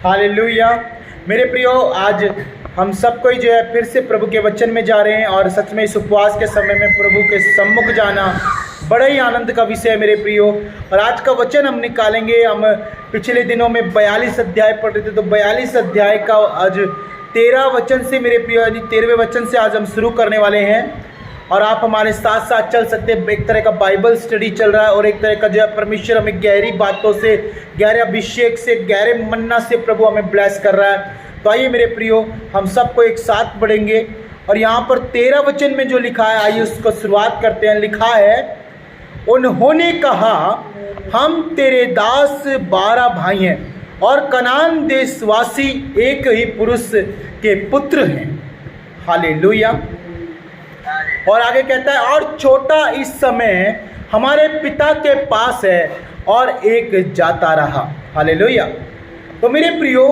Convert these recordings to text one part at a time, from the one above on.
Hallelujah. मेरे प्रियो, आज हम सब कोई जो है फिर से प्रभु के वचन में जा रहे हैं और सच में इस उपवास के समय में प्रभु के सम्मुख जाना बड़ा ही आनंद का विषय है मेरे प्रियो। और आज का वचन हम निकालेंगे। हम पिछले दिनों में 42 अध्याय पढ़ रहे थे, तो 42 अध्याय का आज 13 वचन से मेरे प्रियो, यानी 13वें वचन से आज हम शुरू करने वाले हैं। और आप हमारे साथ साथ चल सकते हैं। एक तरह का बाइबल स्टडी चल रहा है और एक तरह का जो है परमेश्वर हमें गहरी बातों से, गहरे अभिषेक से, गहरे मन्ना से प्रभु हमें ब्लेस कर रहा है। तो आइए मेरे प्रियो, हम सबको एक साथ पढ़ेंगे। और यहाँ पर 13 वचन में जो लिखा है, आइए उसको शुरुआत करते हैं। लिखा है, उन्होंने कहा, हम तेरे दास 12 भाई हैं और कनान देशवासी एक ही पुरुष के पुत्र हैं। हालेलुया। और आगे कहता है, और छोटा इस समय हमारे पिता के पास है और एक जाता रहा। हालेलुया। तो मेरे प्रियो,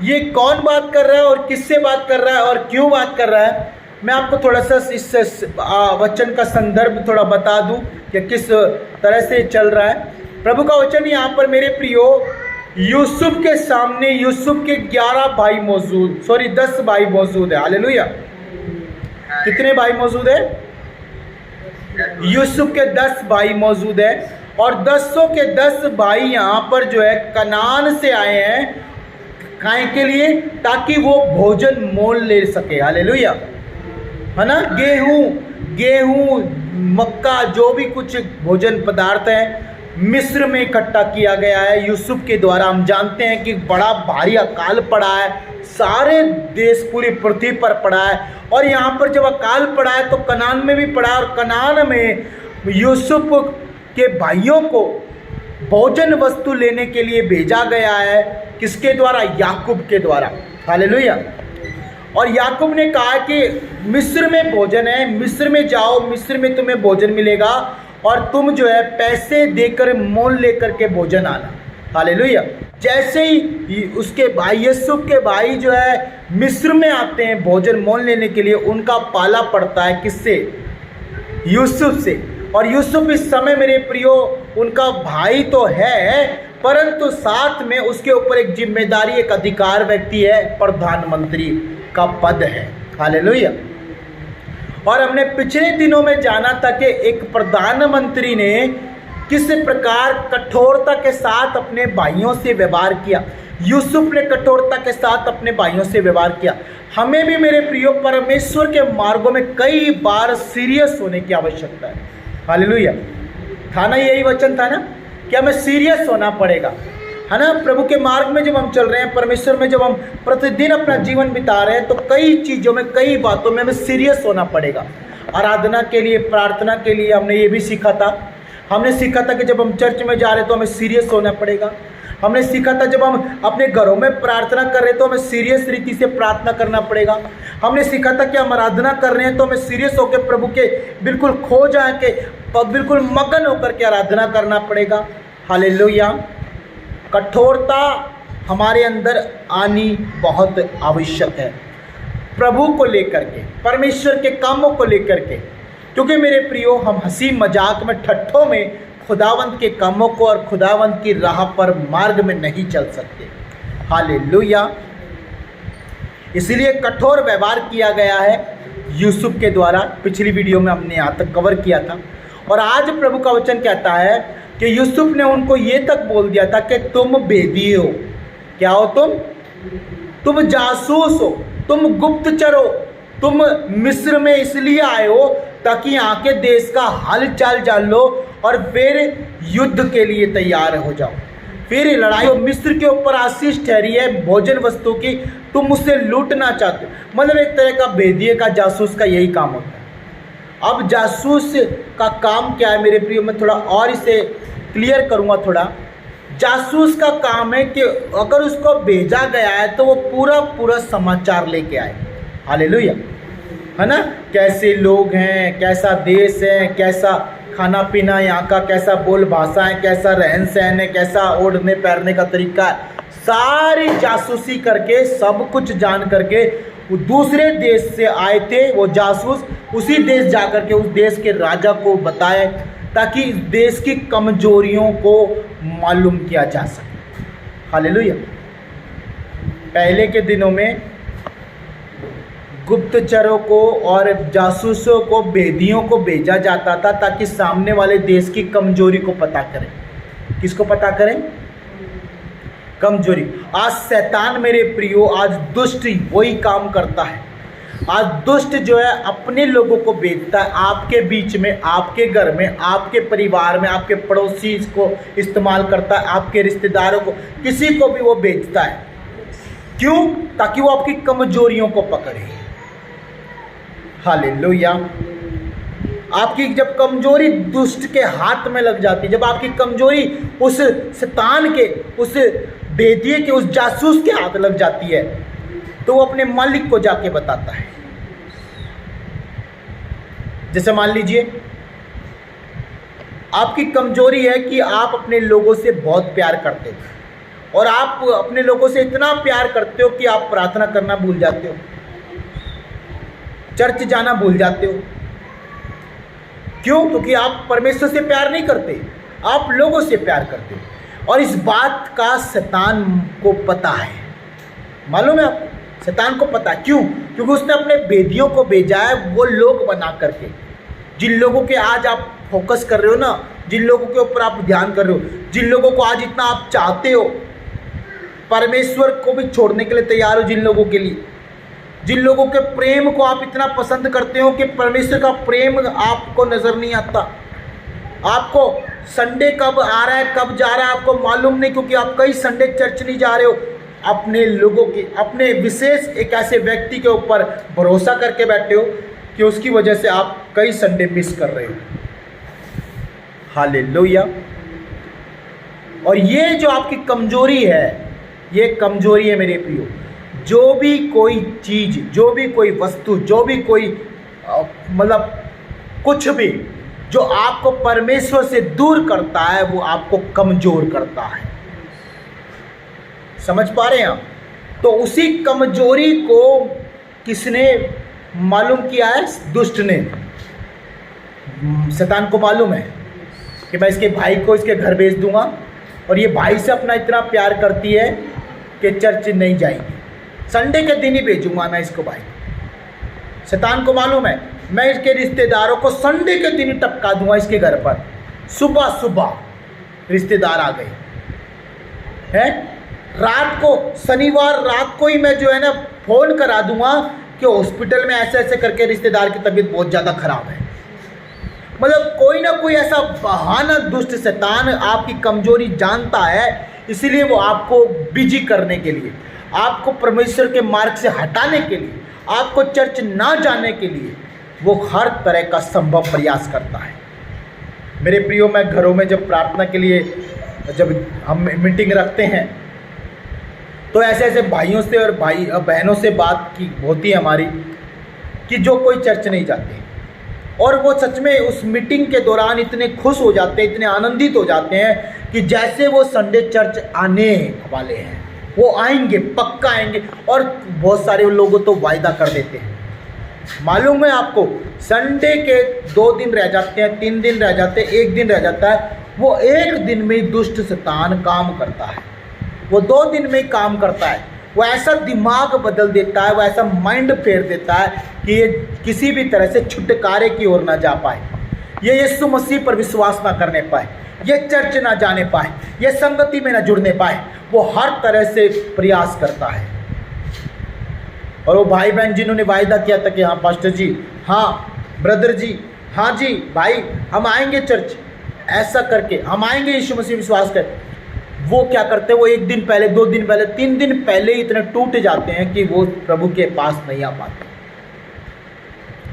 ये कौन बात कर रहा है और किससे बात कर रहा है और क्यों बात कर रहा है, मैं आपको थोड़ा सा इस वचन का संदर्भ थोड़ा बता दूं कि किस तरह से चल रहा है प्रभु का वचन। यहाँ पर मेरे प्रियो, यूसुफ के सामने यूसुफ के 10 भाई मौजूद है। हालेलुया। कितने भाई मौजूद है? यूसुफ के 10 भाई मौजूद है। और 10 के 10 भाई यहाँ पर जो है कनान से आए हैं खाने के लिए, ताकि वो भोजन मोल ले सके। हालेलुया, है ना। गेहूं, मक्का, जो भी कुछ भोजन पदार्थ है मिस्र में इकट्ठा किया गया है यूसुफ के द्वारा। हम जानते हैं कि बड़ा भारी अकाल पड़ा है, सारे देश पूरी पृथ्वी पर पड़ा है। और यहाँ पर जब अकाल पड़ा है तो कनान में भी पड़ा है। और कनान में यूसुफ के भाइयों को भोजन वस्तु लेने के लिए भेजा गया है। किसके द्वारा? याकूब के द्वारा। हालेलुया। और याकूब ने कहा कि मिस्र में भोजन है, मिस्र में जाओ, मिस्र में तुम्हें भोजन मिलेगा और तुम जो है पैसे देकर मोल लेकर के भोजन आना। हालेलुया। जैसे ही उसके भाई यूसुफ के भाई जो है मिस्र में आते हैं भोजन मोल लेने के लिए, उनका पाला पड़ता है किससे? यूसुफ से। और यूसुफ इस समय मेरे प्रियो उनका भाई तो है, परंतु साथ में उसके ऊपर एक जिम्मेदारी, एक अधिकार व्यक्ति है, प्रधानमंत्री का पद है। हालेलुया। और हमने पिछले दिनों में जाना था कि एक प्रधानमंत्री ने किस प्रकार कठोरता के साथ अपने भाइयों से व्यवहार किया। यूसुफ ने कठोरता के साथ अपने भाइयों से व्यवहार किया। हमें भी मेरे प्रियो परमेश्वर के मार्गों में कई बार सीरियस होने की आवश्यकता है। हालेलुया। था ना, यही वचन था ना कि हमें सीरियस होना पड़ेगा, है ना। प्रभु के मार्ग में जब हम चल रहे हैं, परमेश्वर में जब हम प्रतिदिन अपना जीवन बिता रहे हैं, तो कई चीज़ों में, कई बातों में हमें सीरियस होना पड़ेगा। आराधना के लिए, प्रार्थना के लिए हमने ये भी सीखा था। हमने सीखा था कि जब हम चर्च में जा रहे हैं तो हमें सीरियस होना पड़ेगा। हमने सीखा था जब हम अपने घरों में प्रार्थना कर रहे हैं तो हमें सीरियस रीति से प्रार्थना करना पड़ेगा। हमने सीखा था कि हम आराधना कर रहे हैं तो हमें सीरियस होकर प्रभु के बिल्कुल खो जाए के, बिल्कुल मगन होकर के आराधना करना पड़ेगा। हालेलुया। कठोरता हमारे अंदर आनी बहुत आवश्यक है, प्रभु को लेकर के, परमेश्वर के कामों को लेकर के। क्योंकि मेरे प्रियो, हम हंसी मजाक में, ठट्ठों में खुदावंत के कामों को और खुदावंत की राह पर, मार्ग में नहीं चल सकते। हालेलुया। इसलिए कठोर व्यवहार किया गया है यूसुफ के द्वारा। पिछली वीडियो में हमने यहाँ तक कवर किया था। और आज प्रभु का वचन कहता है कि यूसुफ ने उनको ये तक बोल दिया था कि तुम भेदी हो। क्या हो तुम जासूस हो, तुम गुप्तचर हो, तुम मिस्र में इसलिए आए हो ताकि यहाँ के देश का हाल चाल जान लो और फिर युद्ध के लिए तैयार हो जाओ। फिर लड़ाई, मिस्र के ऊपर आशीष ठहरी है भोजन वस्तु की, तुम मुझसे लूटना चाहते हो। मतलब एक तरह का भेदिए का, जासूस का यही काम होता है। अब जासूस का काम क्या है मेरे प्रियो, मैं थोड़ा और इसे क्लियर करूँगा थोड़ा। जासूस का काम है कि अगर उसको भेजा गया है तो वो पूरा समाचार लेके आए। हालेलुया, है ना। कैसे लोग हैं, कैसा देश है, कैसा खाना पीना यहाँ का, कैसा बोल भाषा है, कैसा रहन सहन है, कैसा ओढ़ने पैरने का तरीका है, सारी जासूसी करके, सब कुछ जान करके वो दूसरे देश से आए थे। वो जासूस उसी देश जाकर के उस देश के राजा को बताए ताकि इस देश की कमजोरियों को मालूम किया जा सके। हालेलुया। पहले के दिनों में गुप्तचरों को और जासूसों को, भेदियों को भेजा जाता था ताकि सामने वाले देश की कमजोरी को पता करें। किसको पता करें? कमजोरी। आज शैतान मेरे प्रियो, आज दुष्ट वही काम करता है। आज दुष्ट जो है अपने लोगों को भेजता है आपके बीच में, आपके घर में, आपके परिवार में, आपके पड़ोसी को इस्तेमाल करता है, आपके रिश्तेदारों को, किसी को भी वो भेजता है। क्यों? ताकि वो आपकी कमजोरियों को पकड़े। हालेलुया। आपकी जब कमजोरी दुष्ट के हाथ में लग जाती है, जब आपकी कमजोरी उस शैतान के, उस भेदिए के, उस जासूस के हाथ लग जाती है, तो वो अपने मालिक को जाके बताता है। जैसे मान लीजिए आपकी कमजोरी है कि आप अपने लोगों से बहुत प्यार करते हो और आप अपने लोगों से इतना प्यार करते हो कि आप प्रार्थना करना भूल जाते हो, चर्च जाना भूल जाते हो। क्यों? क्योंकि आप परमेश्वर से प्यार नहीं करते, आप लोगों से प्यार करते हो। और इस बात का शैतान को पता है। मालूम है आपको? शैतान को पता है। क्यों? क्योंकि उसने अपने भेदियों को भेजा है, वो लोग बना करके, जिन लोगों के आज आप फोकस कर रहे हो ना, जिन लोगों के ऊपर आप ध्यान कर रहे हो, जिन लोगों को आज इतना आप चाहते हो, परमेश्वर को भी छोड़ने के लिए तैयार हो, जिन लोगों के लिए, जिन लोगों के प्रेम को आप इतना पसंद करते हो कि परमेश्वर का प्रेम आपको नज़र नहीं आता। आपको संडे कब आ रहा है, कब जा रहा है, आपको मालूम नहीं, क्योंकि आप कई संडे चर्च नहीं जा रहे हो। अपने लोगों के, अपने विशेष एक ऐसे व्यक्ति के ऊपर भरोसा करके बैठे हो कि उसकी वजह से आप कई संडे मिस कर रहे हो। हालेलुया। और ये जो आपकी कमजोरी है, ये कमजोरी है मेरे प्रियो। जो भी कोई चीज़, जो भी कोई वस्तु, जो भी कोई मतलब कुछ भी जो आपको परमेश्वर से दूर करता है, वो आपको कमजोर करता है। समझ पा रहे हैं आप? तो उसी कमजोरी को किसने मालूम किया है? दुष्ट ने। शैतान को मालूम है कि मैं इसके भाई को इसके घर भेज दूंगा और ये भाई से अपना इतना प्यार करती है कि चर्च नहीं जाएगी, संडे के दिन ही भेजूंगा मैं इसको भाई। शैतान को मालूम है मैं इसके रिश्तेदारों को संडे के दिन ही टपका दूंगा इसके घर पर। सुबह सुबह रिश्तेदार आ गए हैं, रात को, शनिवार रात को ही मैं जो है ना फ़ोन करा दूंगा कि हॉस्पिटल में ऐसे ऐसे करके रिश्तेदार की तबीयत बहुत ज़्यादा ख़राब है। मतलब कोई ना कोई ऐसा बहाना दुष्ट शैतान आपकी कमजोरी जानता है, इसीलिए वो आपको बिजी करने के लिए, आपको परमेश्वर के मार्ग से हटाने के लिए, आपको चर्च ना जाने के लिए वो हर तरह का संभव प्रयास करता है। मेरे प्रियो, मैं घरों में जब प्रार्थना के लिए जब हम मीटिंग रखते हैं तो ऐसे ऐसे भाइयों से और भाई बहनों से बात की होती है हमारी कि जो कोई चर्च नहीं जाते, और वो सच में उस मीटिंग के दौरान इतने खुश हो जाते हैं, इतने आनंदित हो जाते हैं कि जैसे वो संडे चर्च आने वाले हैं, वो आएंगे, पक्का आएंगे। और बहुत सारे लोगों तो वायदा कर देते हैं। मालूम है आपको, संडे के 2 दिन रह जाते हैं, 3 दिन रह जाते हैं, 1 दिन रह जाता है, वो 1 दिन में ही दुष्ट शैतान काम करता है, वो 2 दिन में ही काम करता है। वो ऐसा दिमाग बदल देता है, वो ऐसा माइंड फेर देता है कि ये किसी भी तरह से छुटकारे की ओर ना जा पाए, ये यीशु मसीह पर विश्वास ना करने पाए, ये चर्च ना जाने पाए, ये संगति में ना जुड़ने पाए। वो हर तरह से प्रयास करता है। और वो भाई बहन जिन्होंने वायदा किया था कि हाँ पास्टर जी, हाँ ब्रदर जी, हाँ जी भाई, हम आएंगे चर्च, ऐसा करके हम आएंगे, यीशु मसीह विश्वास कर, वो क्या करते हैं, वो 1 दिन पहले, 2 दिन पहले, 3 दिन पहले ही इतने टूट जाते हैं कि वो प्रभु के पास नहीं आ पाते।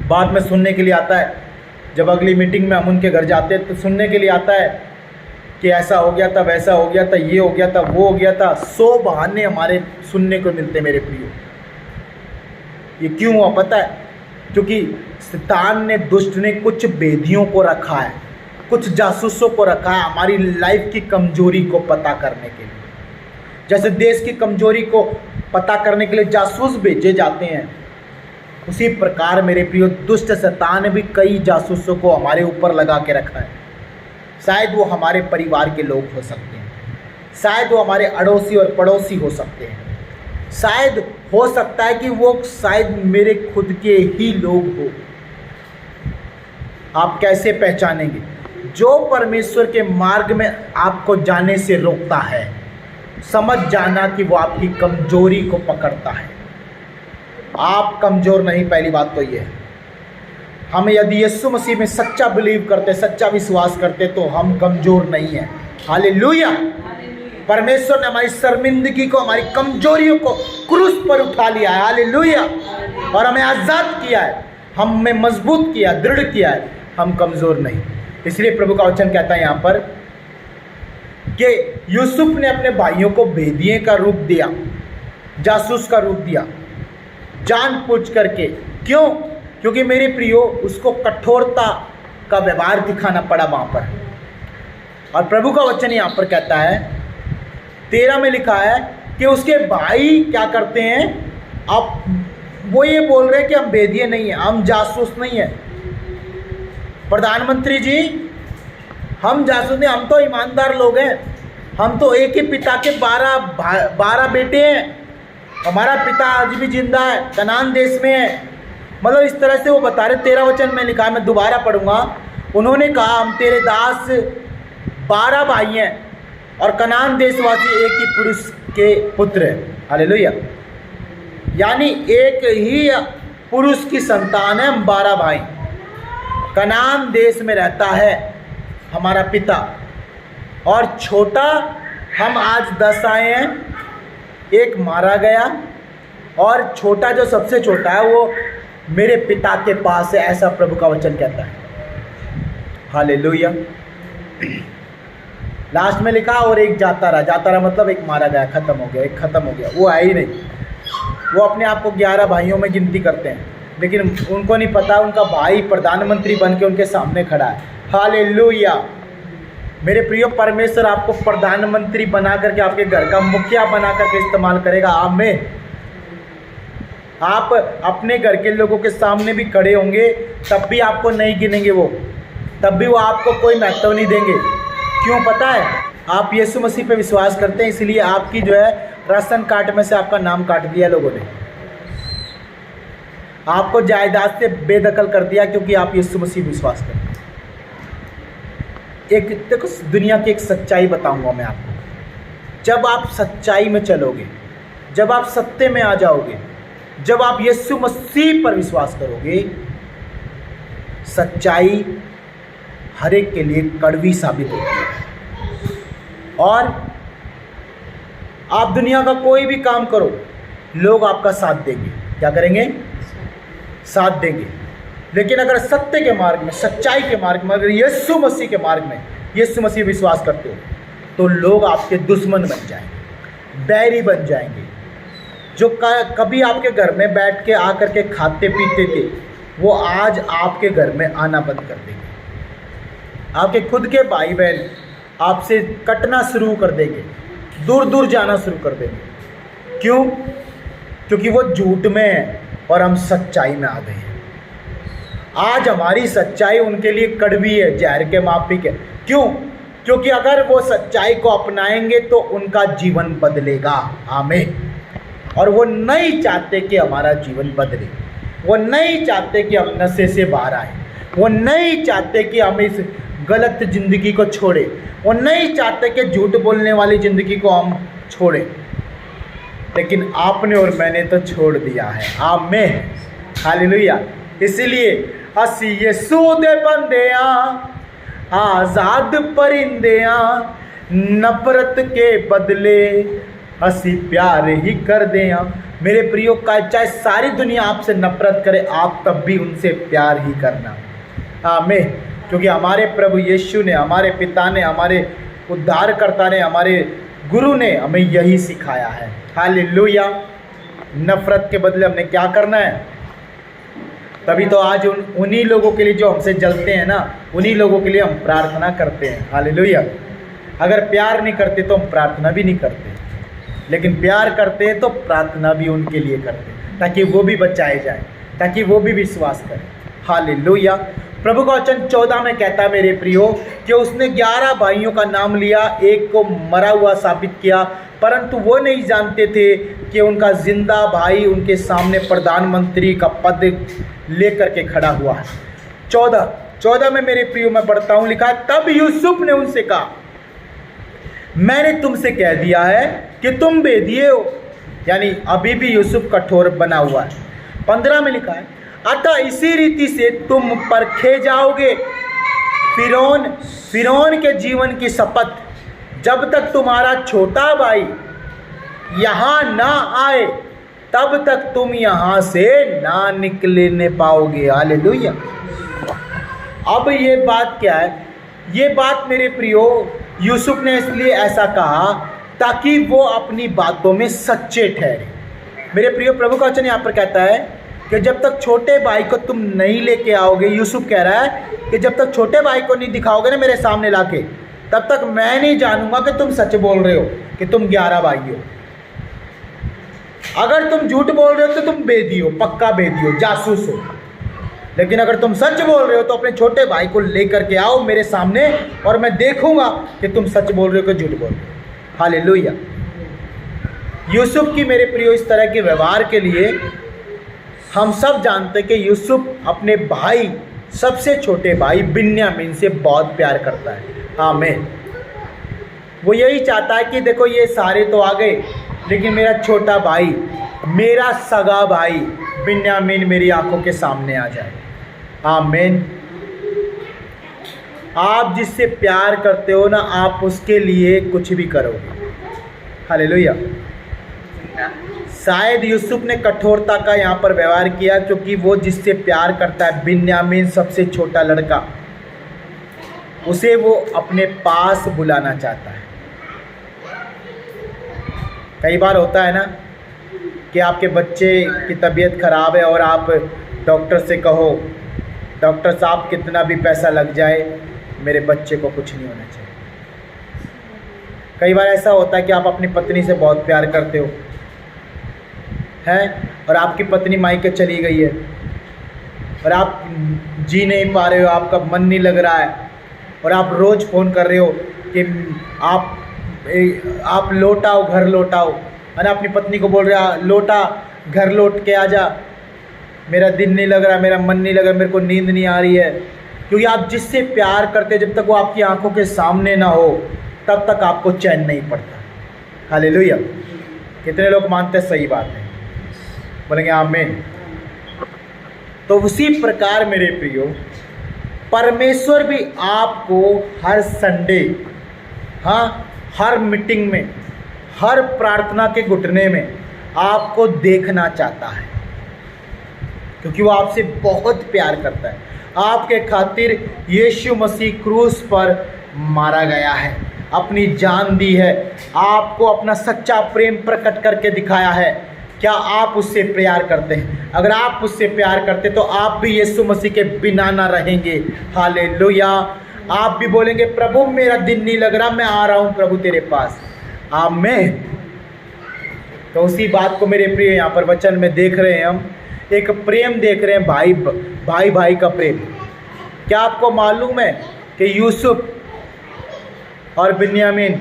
बाद में सुनने के लिए आता है, जब अगली मीटिंग में हम उनके घर जाते हैं तो सुनने के लिए आता है कि ऐसा हो गया था, वैसा हो गया था, ये हो गया था, वो हो गया था। 100 बहाने हमारे सुनने को मिलते मेरे प्रियो। ये क्यों हुआ पता है? क्योंकि शैतान ने, दुष्ट ने कुछ भेदियों को रखा है, कुछ जासूसों को रखा है हमारी लाइफ की कमजोरी को पता करने के लिए। जैसे देश की कमजोरी को पता करने के लिए जासूस भेजे जाते हैं, उसी प्रकार मेरे प्रियो दुष्ट शैतान भी कई जासूसों को हमारे ऊपर लगा के रखा है। शायद वो हमारे परिवार के लोग हो सकते हैं, शायद वो हमारे अड़ोसी और पड़ोसी हो सकते हैं, शायद हो सकता है कि वो शायद मेरे खुद के ही लोग हो। आप कैसे पहचानेंगे? जो परमेश्वर के मार्ग में आपको जाने से रोकता है, समझ जाना कि वो आपकी कमजोरी को पकड़ता है। आप कमजोर नहीं, पहली बात तो ये है। हम यदि यीशु मसीह में सच्चा बिलीव करते, सच्चा विश्वास करते, तो हम कमजोर नहीं हैं। हालेलुया। परमेश्वर ने हमारी शर्मिंदगी को, हमारी कमजोरियों को क्रूस पर उठा लिया है। हालेलुया। और हमें आज़ाद किया है, हमें मजबूत किया, दृढ़ किया है। हम कमजोर नहीं। इसलिए प्रभु का वचन कहता है यहाँ पर कि यूसुफ ने अपने भाइयों को भेदिए का रूप दिया, जासूस का रूप दिया, जानबूझ करके। क्यों? क्योंकि मेरे प्रियो, उसको कठोरता का व्यवहार दिखाना पड़ा वहाँ पर। और प्रभु का वचन यहाँ पर कहता है 13 में लिखा है कि उसके भाई क्या करते हैं? अब वो ये बोल रहे हैं कि हम भेदिए नहीं हैं, हम जासूस नहीं हैं। प्रधानमंत्री जी, हम जासूस नहीं, हम तो ईमानदार लोग हैं। हम तो एक ही पिता के 12 बेटे हैं। हमारा पिता आज भी जिंदा है, कनान देश में है। मतलब इस तरह से वो बता रहे। 13 वचन में लिखा है, मैं दोबारा पढ़ूंगा। उन्होंने कहा, हम तेरे दास 12 भाई हैं और कनान देशवासी एक ही पुरुष के पुत्र हैं। हालेलुया। यानी एक ही पुरुष की संतान है, हम 12 भाई। कनान देश में रहता है हमारा पिता, और छोटा हम आज 10 आए हैं, एक मारा गया, और छोटा जो सबसे छोटा है वो मेरे पिता के पास है। ऐसा प्रभु का वचन कहता है। हालेलुया। लास्ट में लिखा, और एक जाता रहा। जाता रहा मतलब एक मारा गया, खत्म हो गया, एक खत्म हो गया, वो है ही नहीं। वो अपने आप को 11 भाइयों में गिनती करते हैं, लेकिन उनको नहीं पता उनका भाई प्रधानमंत्री बन के उनके सामने खड़ा है। हालेलुया। मेरे प्रियो, परमेश्वर आपको प्रधानमंत्री बना करके, आपके घर का मुखिया बना करके इस्तेमाल करेगा। आमीन। आप अपने घर के लोगों के सामने भी खड़े होंगे, तब भी आपको नहीं गिनेंगे वो, तब भी वो आपको कोई महत्व नहीं देंगे। क्यों पता है? आप यीशु मसीह पे विश्वास करते हैं, इसलिए आपकी जो है राशन कार्ड में से आपका नाम काट दिया लोगों ने। आपको जायदाद से बेदखल कर दिया क्योंकि आप यीशु मसीह विश्वास करते हैं। एक देखो, दुनिया की एक सच्चाई बताऊंगा मैं आपको। जब आप सच्चाई में चलोगे, जब आप सत्य में आ जाओगे, जब आप यीशु मसीह पर विश्वास करोगे, सच्चाई हर एक के लिए कड़वी साबित होती है। और आप दुनिया का कोई भी काम करो, लोग आपका साथ देंगे। क्या करेंगे? साथ देंगे। लेकिन अगर सत्य के मार्ग में, सच्चाई के मार्ग में, अगर यीशु मसीह के मार्ग में, यीशु मसीह विश्वास करते हो, तो लोग आपके दुश्मन बन जाएंगे, बैरी बन जाएंगे। जो कभी आपके घर में बैठ के आकर के खाते पीते थे, वो आज आपके घर में आना बंद कर देंगे। आपके खुद के भाई बहन आपसे कटना शुरू कर देंगे, दूर दूर जाना शुरू कर देंगे। क्यों? क्योंकि वो झूठ में है और हम सच्चाई में आ गए हैं। आज हमारी सच्चाई उनके लिए कड़वी है, जहर के माफिक है। क्यों? क्योंकि अगर वो सच्चाई को अपनाएंगे तो उनका जीवन बदलेगा। आमीन। और वो नहीं चाहते कि हमारा जीवन बदले, वो नहीं चाहते कि हम नशे से बाहर आए, वो नहीं चाहते कि हम इस गलत ज़िंदगी को छोड़ें, वो नहीं चाहते कि झूठ बोलने वाली ज़िंदगी को हम छोड़ें। लेकिन आपने और मैंने तो छोड़ दिया है। आमीन। हालेलुया। इसीलिए असी यीशु दे बंदेया, आज़ाद परिंदेया, नफरत के बदले असी प्यार ही कर देया। मेरे प्रियो, का चाहे सारी दुनिया आपसे नफरत करे, आप तब भी उनसे प्यार ही करना। आमीन। क्योंकि हमारे प्रभु यीशु ने, हमारे पिता ने, हमारे उद्धारकर्ता ने, हमारे गुरु ने हमें यही सिखाया है। हालेलुया। नफरत के बदले हमने क्या करना है? तभी तो आज उन्हीं लोगों के लिए जो हमसे जलते हैं ना, उन्हीं लोगों के लिए हम प्रार्थना करते हैं। हालेलुया। अगर प्यार नहीं करते तो हम प्रार्थना भी नहीं करते, लेकिन प्यार करते हैं तो प्रार्थना भी उनके लिए करते हैं, ताकि वो भी बचाए जाए, ताकि वो भी विश्वास करें। हालेलुया। प्रभु का वचन 14 में कहता है मेरे प्रियो कि उसने 11 भाइयों का नाम लिया, एक को मरा हुआ साबित किया, परंतु वो नहीं जानते थे कि उनका जिंदा भाई उनके सामने प्रधानमंत्री का पद लेकर के खड़ा हुआ है। 14 में मेरे प्रियो मैं पढ़ता हूँ, लिखा है, तब यूसुफ ने उनसे कहा, मैंने तुमसे कह दिया है कि तुम बेदिए हो, यानी अभी भी यूसुफ कठोर बना हुआ है। 15 में लिखा है, अतः इसी रीति से तुम परखे जाओगे। फिरौन के जीवन की शपथ, जब तक तुम्हारा छोटा भाई यहाँ ना आए तब तक तुम यहाँ से ना निकलने पाओगे। हालेलुया। अब ये बात क्या है? ये बात मेरे प्रियो यूसुफ ने इसलिए ऐसा कहा ताकि वो अपनी बातों में सच्चे ठहरे। मेरे प्रियो, प्रभु का वचन यहाँ पर कहता है कि जब तक छोटे भाई को तुम नहीं लेके आओगे, यूसुफ कह रहा है कि जब तक छोटे भाई को नहीं दिखाओगे ना मेरे सामने लाके, तब तक मैं नहीं जानूंगा कि तुम सच बोल रहे हो, कि तुम 11 भाई हो। अगर तुम झूठ बोल रहे हो तो तुम बेदी हो, पक्का बेदी हो, जासूस हो। लेकिन अगर तुम सच बोल रहे हो तो अपने छोटे भाई को लेकर के आओ मेरे सामने, और मैं देखूंगा कि तुम सच बोल रहे हो कि झूठ बोल रहे हो। हालेलुया। यूसुफ की मेरे प्रियो इस तरह के व्यवहार के लिए हम सब जानते हैं कि यूसुफ अपने भाई, सबसे छोटे भाई बिन्यामीन से बहुत प्यार करता है। आमीन। वो यही चाहता है कि देखो ये सारे तो आ गए, लेकिन मेरा छोटा भाई, मेरा सगा भाई बिन्यामीन मेरी आंखों के सामने आ जाए। आमीन। आप जिससे प्यार करते हो ना, आप उसके लिए कुछ भी करोगे। हालेलुया। शायद यूसुफ ने कठोरता का यहाँ पर व्यवहार किया क्योंकि वो जिससे प्यार करता है, बिन्यामीन सबसे छोटा लड़का, उसे वो अपने पास बुलाना चाहता है। कई बार होता है ना कि आपके बच्चे की तबीयत खराब है और आप डॉक्टर से कहो, डॉक्टर साहब कितना भी पैसा लग जाए मेरे बच्चे को कुछ नहीं होना चाहिए। कई बार ऐसा होता है कि आप अपनी पत्नी से बहुत प्यार करते हो हैं, और आपकी पत्नी मायके चली गई है और आप जी नहीं पा रहे हो, आपका मन नहीं लग रहा है, और आप रोज़ फ़ोन कर रहे हो कि आप लौट आओ, घर लौट आओ, है ना। अपनी पत्नी को बोल रहे हो, लौटा, घर लौट के आ जा, मेरा दिन नहीं लग रहा, मेरा मन नहीं लग रहा, मेरे को नींद नहीं आ रही है। क्योंकि आप जिससे प्यार करते, जब तक वो आपकी आंखों के सामने ना हो तब तक आपको चैन नहीं पड़ता। हालेलुया। कितने लोग मानते हैं? सही बात है, बोलेंगे आमीन। तो उसी प्रकार मेरे प्रियो, परमेश्वर भी आपको हर संडे, हाँ, हर मीटिंग में, हर प्रार्थना के घुटने में आपको देखना चाहता है, क्योंकि वो आपसे बहुत प्यार करता है। आपके खातिर यीशु मसीह क्रूस पर मारा गया है, अपनी जान दी है, आपको अपना सच्चा प्रेम प्रकट करके दिखाया है। क्या आप उससे प्यार करते हैं? अगर आप उससे प्यार करते तो आप भी यीशु मसीह के बिना ना रहेंगे। हालेलुया। आप भी बोलेंगे, प्रभु मेरा दिन नहीं लग रहा, मैं आ रहा हूँ प्रभु तेरे पास। आमीन। तो उसी बात को मेरे प्रिय यहाँ पर वचन में देख रहे हैं, हम एक प्रेम देख रहे हैं, भाई का प्रेम। क्या आपको मालूम है कि यूसुफ और बिन्यामीन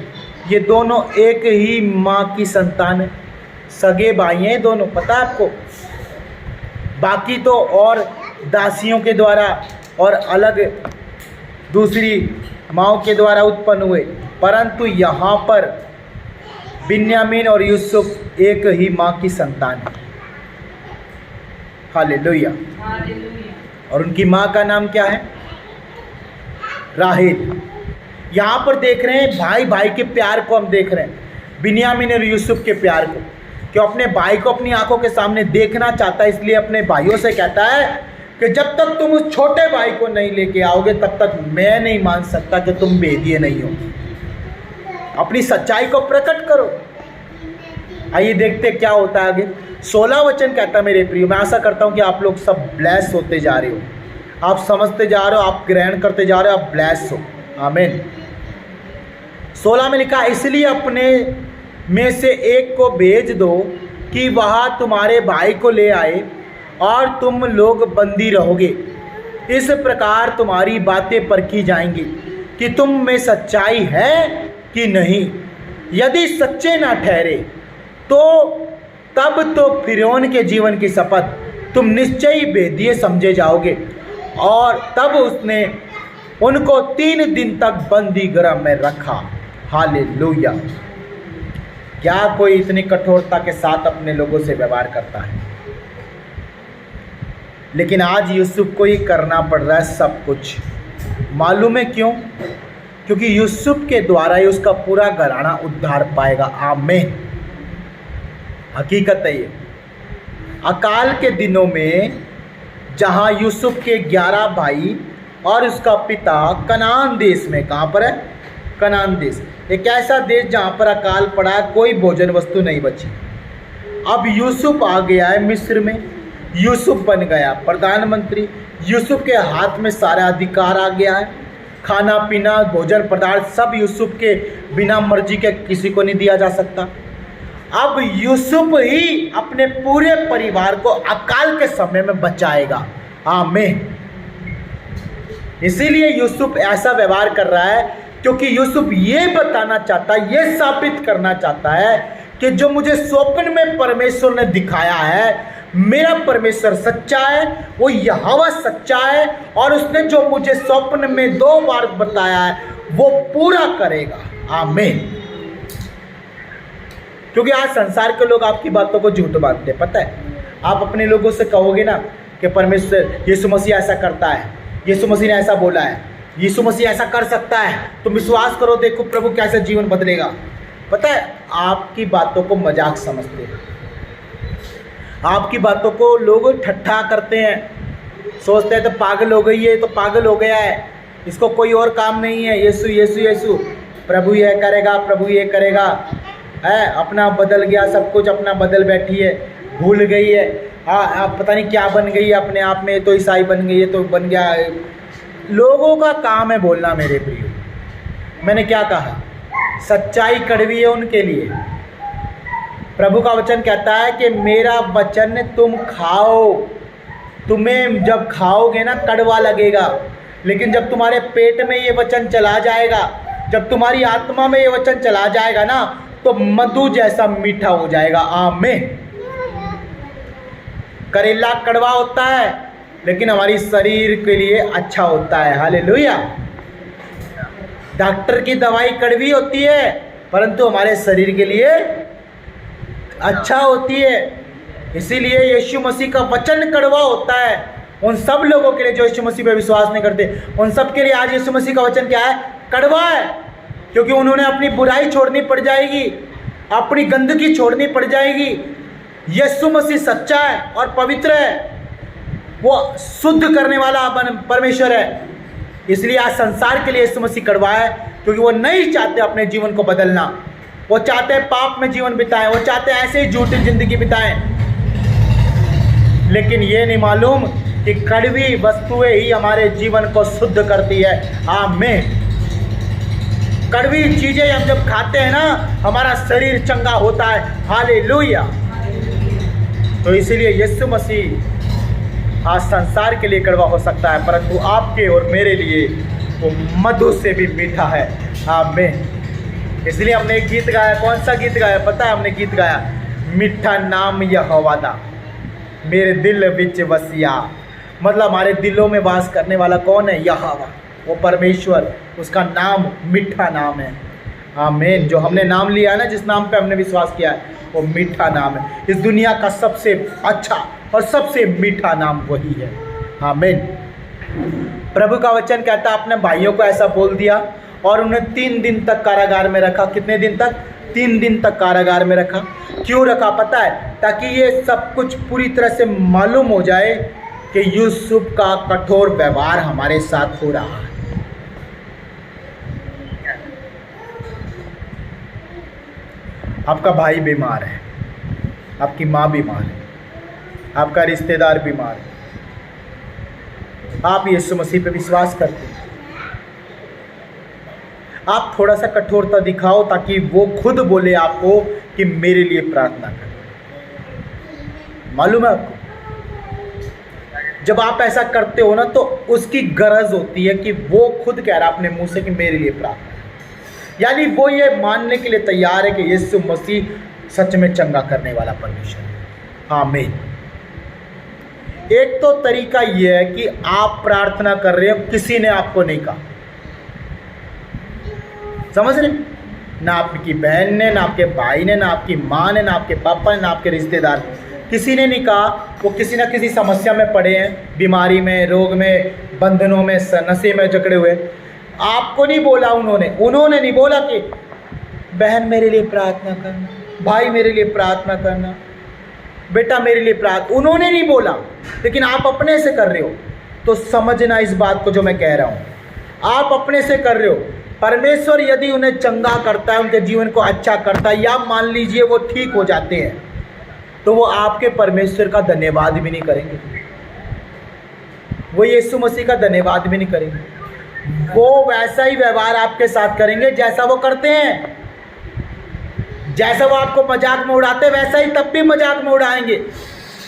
ये दोनों एक ही माँ की संतान है, सगे भाई हैं दोनों, पता है आपको? बाकी तो और दासियों के द्वारा और अलग दूसरी माँओं के द्वारा उत्पन्न हुए, परंतु यहाँ पर बिन्यामीन और यूसुफ एक ही माँ की संतान है। हालेलुया। और उनकी माँ का नाम क्या है? राहेल। यहाँ पर देख रहे हैं भाई के प्यार को, हम देख रहे हैं बिन्यामीन और यूसुफ के प्यार को, कि अपने भाई को अपनी आंखों के सामने देखना चाहता है। इसलिए अपने भाइयों से कहता है कि जब तक तुम उस छोटे भाई को नहीं लेके आओगे तब तक मैं नहीं मान सकता कि तुम भेदिए नहीं हो। अपनी सच्चाई को प्रकट करो। आइए देखते क्या होता है आगे। 16 वचन कहता है मेरे प्रियो, मैं आशा करता हूँ कि आप लोग सब ब्लेस होते जा रहे हो, आप समझते जा रहे हो, आप ग्रहण करते जा रहे हो, आप ब्लेस हो। आमीन। 16 में लिखा, इसलिए अपने में से एक को भेज दो कि वह तुम्हारे भाई को ले आए और तुम लोग बंदी रहोगे। इस प्रकार तुम्हारी बातें परखी जाएंगी कि तुम में सच्चाई है कि नहीं। यदि सच्चे ना ठहरे तो तब तो फिरौन के जीवन की शपथ तुम निश्चय ही भेदिए समझे जाओगे। और तब उसने उनको 3 दिन तक बंदी गृह में रखा। हालेलुया। क्या कोई इतनी कठोरता के साथ अपने लोगों से व्यवहार करता है? लेकिन आज यूसुफ को ही करना पड़ रहा है सब कुछ। मालूम है क्यों? क्योंकि यूसुफ के द्वारा ही उसका पूरा घराना उद्धार पाएगा। आमीन। हकीकत है ये। अकाल के दिनों में जहां यूसुफ के 11 भाई और उसका पिता कनान देश में, कहां पर है? कनान देश, एक ऐसा देश जहां पर अकाल पड़ा, कोई भोजन वस्तु नहीं बची। अब यूसुफ आ गया है मिस्र में, यूसुफ बन गया प्रधानमंत्री, यूसुफ के हाथ में सारा अधिकार आ गया है। खाना पीना भोजन पदार्थ सब यूसुफ के बिना मर्जी के किसी को नहीं दिया जा सकता। अब यूसुफ ही अपने पूरे परिवार को अकाल के समय में बचाएगा। आमीन। इसीलिए यूसुफ ऐसा व्यवहार कर रहा है क्योंकि यूसुफ ये बताना चाहता है, ये साबित करना चाहता है कि जो मुझे स्वप्न में परमेश्वर ने दिखाया है, मेरा परमेश्वर सच्चा है, वो यहोवा सच्चा है, और उसने जो मुझे स्वप्न में 2 बार बताया है वो पूरा करेगा। आमीन। क्योंकि आज संसार के लोग आपकी बातों को झूठ मानते हैं। पता है, आप अपने लोगों से कहोगे ना कि परमेश्वर यीशु मसीह ऐसा करता है, यीशु मसीह ने ऐसा बोला है, यीशु मसीह ऐसा कर सकता है, तुम विश्वास करो, देखो प्रभु कैसे जीवन बदलेगा। पता है, आपकी बातों को मजाक समझते हैं, आपकी बातों को लोग ठट्ठा करते हैं, सोचते हैं तो पागल हो गई है, तो पागल हो गया है, इसको कोई और काम नहीं है, यीशु यीशु यीशु, प्रभु ये करेगा, प्रभु ये करेगा, है अपना बदल गया, सब कुछ अपना बदल बैठी है, भूल गई है, हाँ पता नहीं क्या बन गई है अपने आप में, तो ईसाई बन गई है, तो बन गया। लोगों का काम है बोलना मेरे प्रियो। मैंने क्या कहा? सच्चाई कड़वी है उनके लिए। प्रभु का वचन कहता है कि मेरा वचन तुम खाओ, तुम्हें जब खाओगे ना कड़वा लगेगा, लेकिन जब तुम्हारे पेट में ये वचन चला जाएगा, जब तुम्हारी आत्मा में ये वचन चला जाएगा ना, तो मधु जैसा मीठा हो जाएगा। आमीन। करेला कड़वा होता है लेकिन हमारी शरीर के लिए अच्छा होता है। हालेलुया। डॉक्टर की दवाई कड़वी होती है परंतु हमारे शरीर के लिए अच्छा होती है। इसीलिए यीशु मसीह का वचन कड़वा होता है उन सब लोगों के लिए जो यीशु मसीह पे विश्वास नहीं करते, उन सब के लिए आज यीशु मसीह का वचन क्या है? कड़वा है, क्योंकि उन्होंने अपनी बुराई छोड़नी पड़ जाएगी, अपनी गंदगी छोड़नी पड़ जाएगी। यीशु मसीह सच्चा है और पवित्र है, वो शुद्ध करने वाला परमेश्वर है। इसलिए आज संसार के लिए यीशु मसीह कड़वा है, क्योंकि वो नहीं चाहते अपने जीवन को बदलना, वो चाहते हैं पाप में जीवन बिताएं, वो चाहते हैं ऐसे ही झूठी जिंदगी बिताएं। लेकिन ये नहीं मालूम कि कड़वी वस्तुएं ही हमारे जीवन को शुद्ध करती है। आमीन। कड़वी चीजें हम जब खाते हैं ना, हमारा शरीर चंगा होता है। हालेलुया। तो इसीलिए यीशु मसीह आज संसार के लिए कड़वा हो सकता है, परंतु आपके और मेरे लिए वो मधु से भी मीठा है। आमीन। इसलिए हमने एक गीत गाया। कौन सा गीत गाया पता है? हमने गीत गाया, मीठा नाम यहोवा दा मेरे दिल विच वसिया। मतलब हमारे दिलों में वास करने वाला कौन है? यहोवा, वो परमेश्वर, उसका नाम मीठा नाम है। आमीन। जो हमने नाम लिया है ना, जिस नाम पे हमने विश्वास किया है, वो मीठा नाम है। इस दुनिया का सबसे अच्छा और सबसे मीठा नाम वही है। आमीन। प्रभु का वचन कहता है अपने भाइयों को ऐसा बोल दिया और उन्हें 3 दिन तक कारागार में रखा। कितने दिन तक? 3 दिन तक कारागार में रखा। क्यों रखा पता है? ताकि ये सब कुछ पूरी तरह से मालूम हो जाए कि यूसुफ का कठोर व्यवहार हमारे साथ हो रहा है। आपका भाई बीमार है, आपकी माँ बीमार है, आपका रिश्तेदार बीमार है, आप यीशु मसीह पे विश्वास करते हैं, आप थोड़ा सा कठोरता दिखाओ ताकि वो खुद बोले आपको कि मेरे लिए प्रार्थना करें। मालूम है आपको, जब आप ऐसा करते हो ना तो उसकी गरज होती है कि वो खुद कह रहा है अपने मुंह से कि मेरे लिए प्रार्थना, यानी वो ये मानने के लिए तैयार है कि यीशु मसीह सच में चंगा करने वाला परमेश्वर है। आमीन। एक तो तरीका यह है कि आप प्रार्थना कर रहे हो, किसी ने आपको नहीं कहा, समझ रहे, ना आपकी बहन ने, ना आपके भाई ने, ना आपकी माँ ने, ना आपके पापा ने, ना आपके रिश्तेदार, किसी ने नहीं कहा। वो किसी ना किसी समस्या में पड़े हैं, बीमारी में, रोग में, बंधनों में, नशे में जकड़े हुए। आपको नहीं बोला उन्होंने नहीं बोला कि बहन मेरे लिए प्रार्थना करना, भाई मेरे लिए प्रार्थना करना, बेटा मेरे लिए प्रार्थना, उन्होंने नहीं बोला, लेकिन आप अपने से कर रहे हो। तो समझना इस बात को जो मैं कह रहा हूँ, आप अपने से कर रहे हो। परमेश्वर यदि उन्हें चंगा करता है, उनके जीवन को अच्छा करता है, या मान लीजिए वो ठीक हो जाते हैं, तो वो आपके परमेश्वर का धन्यवाद भी नहीं करेंगे, वो यीशु मसीह का धन्यवाद भी नहीं करेंगे। वो वैसा ही व्यवहार आपके साथ करेंगे जैसा वो करते हैं। जैसा वो आपको मजाक में उड़ाते हैं, वैसा ही तब भी मजाक में उड़ाएंगे।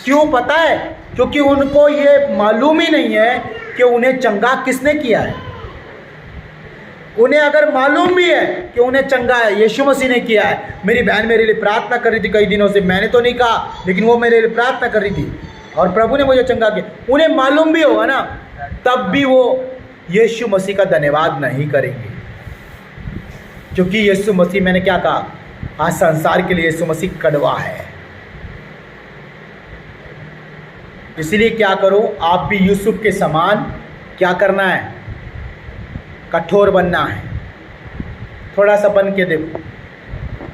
क्यों पता है? क्योंकि उनको ये मालूम ही नहीं है कि उन्हें चंगा किसने किया है। उन्हें अगर मालूम भी है कि उन्हें चंगा है यीशु मसीह ने किया है। मेरी बहन मेरे लिए प्रार्थना कर रही थी कई दिनों से, मैंने तो नहीं कहा, लेकिन वो मेरे लिए प्रार्थना कर रही थी और प्रभु ने मुझे चंगा किया। उन्हें मालूम भी होगा ना, तब भी वो यीशु मसीह का धन्यवाद नहीं करेंगे, क्योंकि यीशु मसीह, मैंने क्या कहा, आज संसार के लिए यीशु मसीह कड़वा है। इसलिए क्या करो, आप भी यूसुफ के समान क्या करना है, कठोर बनना है। थोड़ा सा बन के देखो,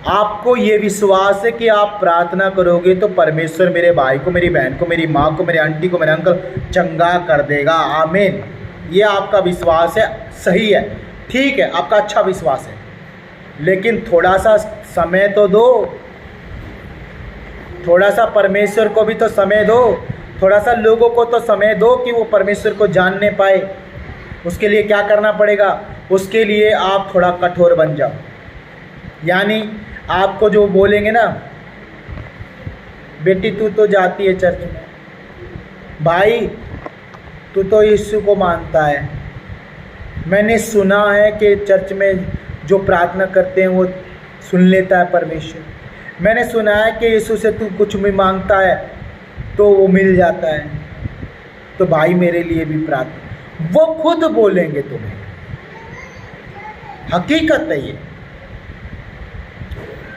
आपको ये विश्वास है कि आप प्रार्थना करोगे तो परमेश्वर मेरे भाई को, मेरी बहन को, मेरी माँ को, मेरी आंटी को, मेरे अंकल चंगा कर देगा। आमीन। ये आपका विश्वास है, सही है, ठीक है, आपका अच्छा विश्वास है, लेकिन थोड़ा सा समय तो दो, थोड़ा सा परमेश्वर को भी तो समय दो, थोड़ा सा लोगों को तो समय दो कि वो परमेश्वर को जानने पाए। उसके लिए क्या करना पड़ेगा? उसके लिए आप थोड़ा कठोर बन जाओ। यानी आपको जो बोलेंगे ना, बेटी तू तो जाती है चर्च में, भाई तू तो यीशु को मानता है, मैंने सुना है कि चर्च में जो प्रार्थना करते हैं वो सुन लेता है परमेश्वर, मैंने सुना है कि यीशु से तू कुछ भी मांगता है तो वो मिल जाता है, तो भाई मेरे लिए भी प्रार्थना। वो खुद बोलेंगे तुम्हें, हकीकत है ये।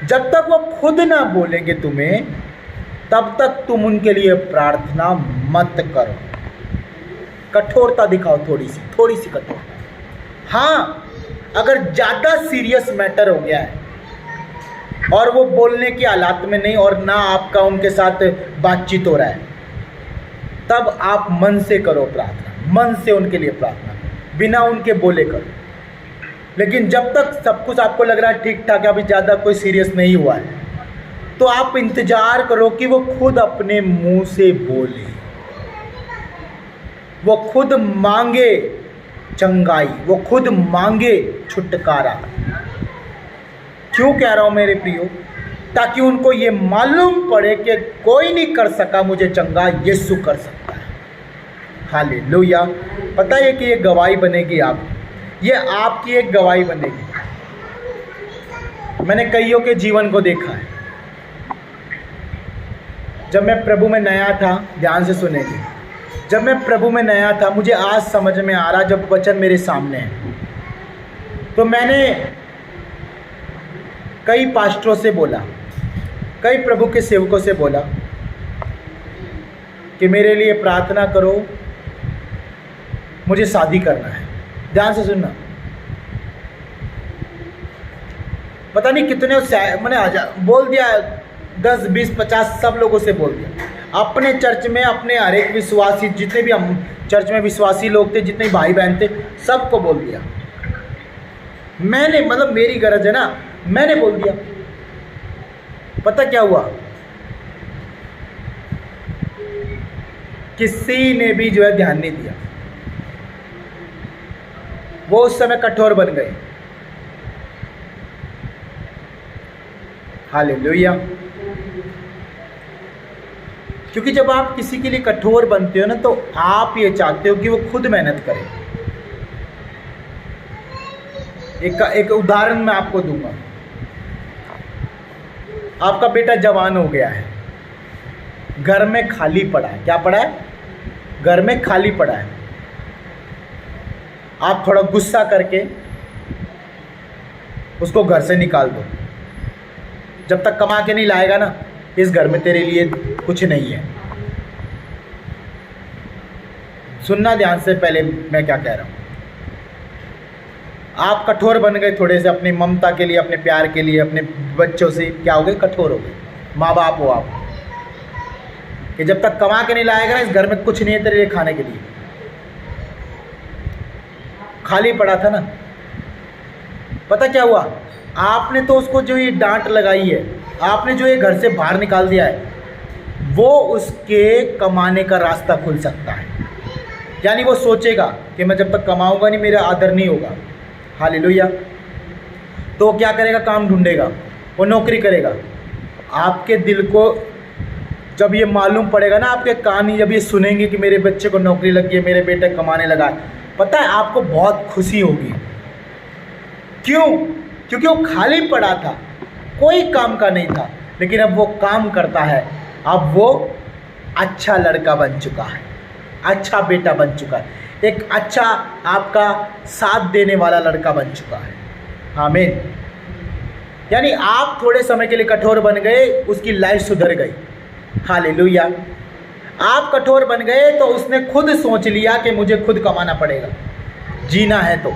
जब तक वो खुद ना बोलेंगे तुम्हें, तब तक तुम उनके लिए प्रार्थना मत करो। कठोरता दिखाओ, थोड़ी सी कठोरता। हाँ, अगर ज़्यादा सीरियस मैटर हो गया है और वो बोलने की हालात में नहीं और ना आपका उनके साथ बातचीत हो रहा है, तब आप मन से करो प्रार्थना, मन से उनके लिए प्रार्थना, बिना उनके बोले करो। लेकिन जब तक सब कुछ आपको लग रहा है ठीक ठाक, अभी ज़्यादा कोई सीरियस नहीं हुआ है, तो आप इंतज़ार करो कि वो खुद अपने मुंह से बोले, वो खुद मांगे चंगाई, वो खुद मांगे छुटकारा। क्यों कह रहा हूँ मेरे प्रियो? ताकि उनको ये मालूम पड़े कि कोई नहीं कर सका मुझे चंगा, यीशु कर सकता है। हालेलुया। पता है कि ये गवाही बनेगी, ये आपकी एक गवाही बनेगी। मैंने कईयों के जीवन को देखा है। जब मैं प्रभु में नया था, ध्यान से सुनेंगे, जब मैं प्रभु में नया था, मुझे आज समझ में आ रहा, जब वचन मेरे सामने है, तो मैंने कई पास्टरों से बोला, कई प्रभु के सेवकों से बोला कि मेरे लिए प्रार्थना करो, मुझे शादी करना है। ध्यान से सुनना। पता नहीं कितने मैंने बोल दिया, 10, 20, 50 सब लोगों से बोल दिया। अपने चर्च में, अपने हर एक विश्वासी, जितने भी हम चर्च में विश्वासी लोग थे, जितने भाई बहन थे, सबको बोल दिया मैंने। मतलब मेरी गरज है ना, मैंने बोल दिया। पता क्या हुआ? किसी ने भी जो है ध्यान नहीं दिया। वो उस समय कठोर बन गए। हालेलुया। क्योंकि जब आप किसी के लिए कठोर बनते हो ना, तो आप ये चाहते हो कि वो खुद मेहनत करे। एक उदाहरण मैं आपको दूंगा। आपका बेटा जवान हो गया है, घर में खाली पड़ा है। क्या पड़ा है? घर में खाली पड़ा है। आप थोड़ा गुस्सा करके उसको घर से निकाल दो। जब तक कमा के नहीं लाएगा ना, इस घर में तेरे लिए कुछ नहीं है। सुनना ध्यान से पहले मैं क्या कह रहा हूं। आप कठोर बन गए थोड़े से अपनी ममता के लिए, अपने प्यार के लिए, अपने बच्चों से क्या हो गए? कठोर हो गए। माँ बाप हो आप कि जब तक कमा के नहीं लाएगा ना, इस घर में कुछ नहीं है तेरे लिए खाने के लिए। खाली पड़ा था ना, पता क्या हुआ? आपने तो उसको जो ये डांट लगाई है, आपने जो ये घर से बाहर निकाल दिया है, वो उसके कमाने का रास्ता खुल सकता है। यानी वो सोचेगा कि मैं जब तक कमाऊंगा नहीं, मेरा आदर नहीं होगा। हालेलुया। तो वो क्या करेगा? काम ढूंढेगा, वो नौकरी करेगा। आपके दिल को जब ये मालूम पड़ेगा ना, आपके कान जब ये सुनेंगे कि मेरे बच्चे को नौकरी लग गई, मेरे बेटे कमाने लगा, पता है आपको बहुत खुशी होगी। क्यों? क्योंकि वो खाली पड़ा था, कोई काम का नहीं था, लेकिन अब वो काम करता है। अब वो अच्छा लड़का बन चुका है, अच्छा बेटा बन चुका है, एक अच्छा आपका साथ देने वाला लड़का बन चुका है। आमीन। यानी आप थोड़े समय के लिए कठोर बन गए, उसकी लाइफ सुधर गई। हालेलुया। आप कठोर बन गए तो उसने खुद सोच लिया कि मुझे खुद कमाना पड़ेगा, जीना है तो,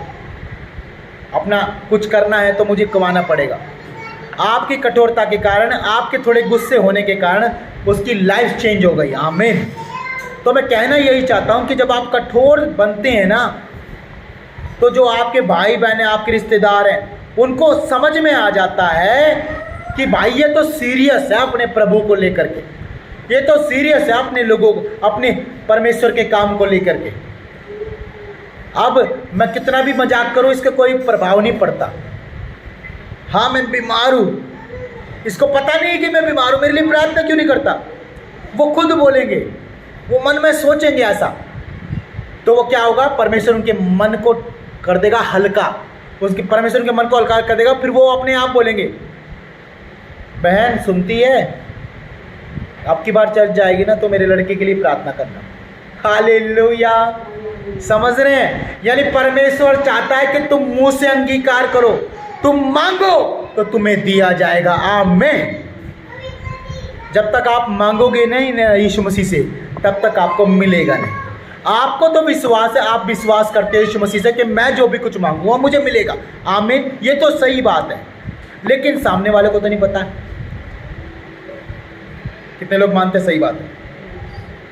अपना कुछ करना है तो मुझे कमाना पड़ेगा। आपकी कठोरता के कारण, आपके थोड़े गुस्से होने के कारण उसकी लाइफ चेंज हो गई। आमीन। तो मैं कहना यही चाहता हूं कि जब आप कठोर बनते हैं ना, तो जो आपके भाई बहन हैं, आपके रिश्तेदार हैं, उनको समझ में आ जाता है कि भाई ये तो सीरियस है अपने प्रभु को लेकर के, ये तो सीरियस है अपने लोगों को, अपने परमेश्वर के काम को लेकर के। अब मैं कितना भी मजाक करूं, इसका कोई प्रभाव नहीं पड़ता। हाँ मैं बीमार हूं, इसको पता नहीं कि मैं बीमार हूं, मेरे लिए प्रार्थना क्यों नहीं करता? वो खुद बोलेंगे, वो मन में सोचेंगे ऐसा, तो वो क्या होगा? परमेश्वर उनके मन को कर देगा हल्का, उसके परमेश्वर उनके मन को हल्का कर देगा। फिर वो अपने आप बोलेंगे, बहन सुनती है, अब की बार चर्च जाएगी ना तो मेरे लड़के के लिए प्रार्थना करना। हालेलुया। समझ रहे हैं? यानी परमेश्वर चाहता है कि तुम मुंह से अंगीकार करो, तुम मांगो तो तुम्हें दिया जाएगा। आमीन। जब तक आप मांगोगे नहीं ना यीशु मसीह से, तब तक आपको मिलेगा नहीं। आपको तो विश्वास है, आप विश्वास करते हो यीशु मसीह से कि मैं जो भी कुछ मांगूंगा मुझे मिलेगा। आमीन। ये तो सही बात है, लेकिन सामने वाले को तो नहीं पता। कितने लोग मानते हैं सही बात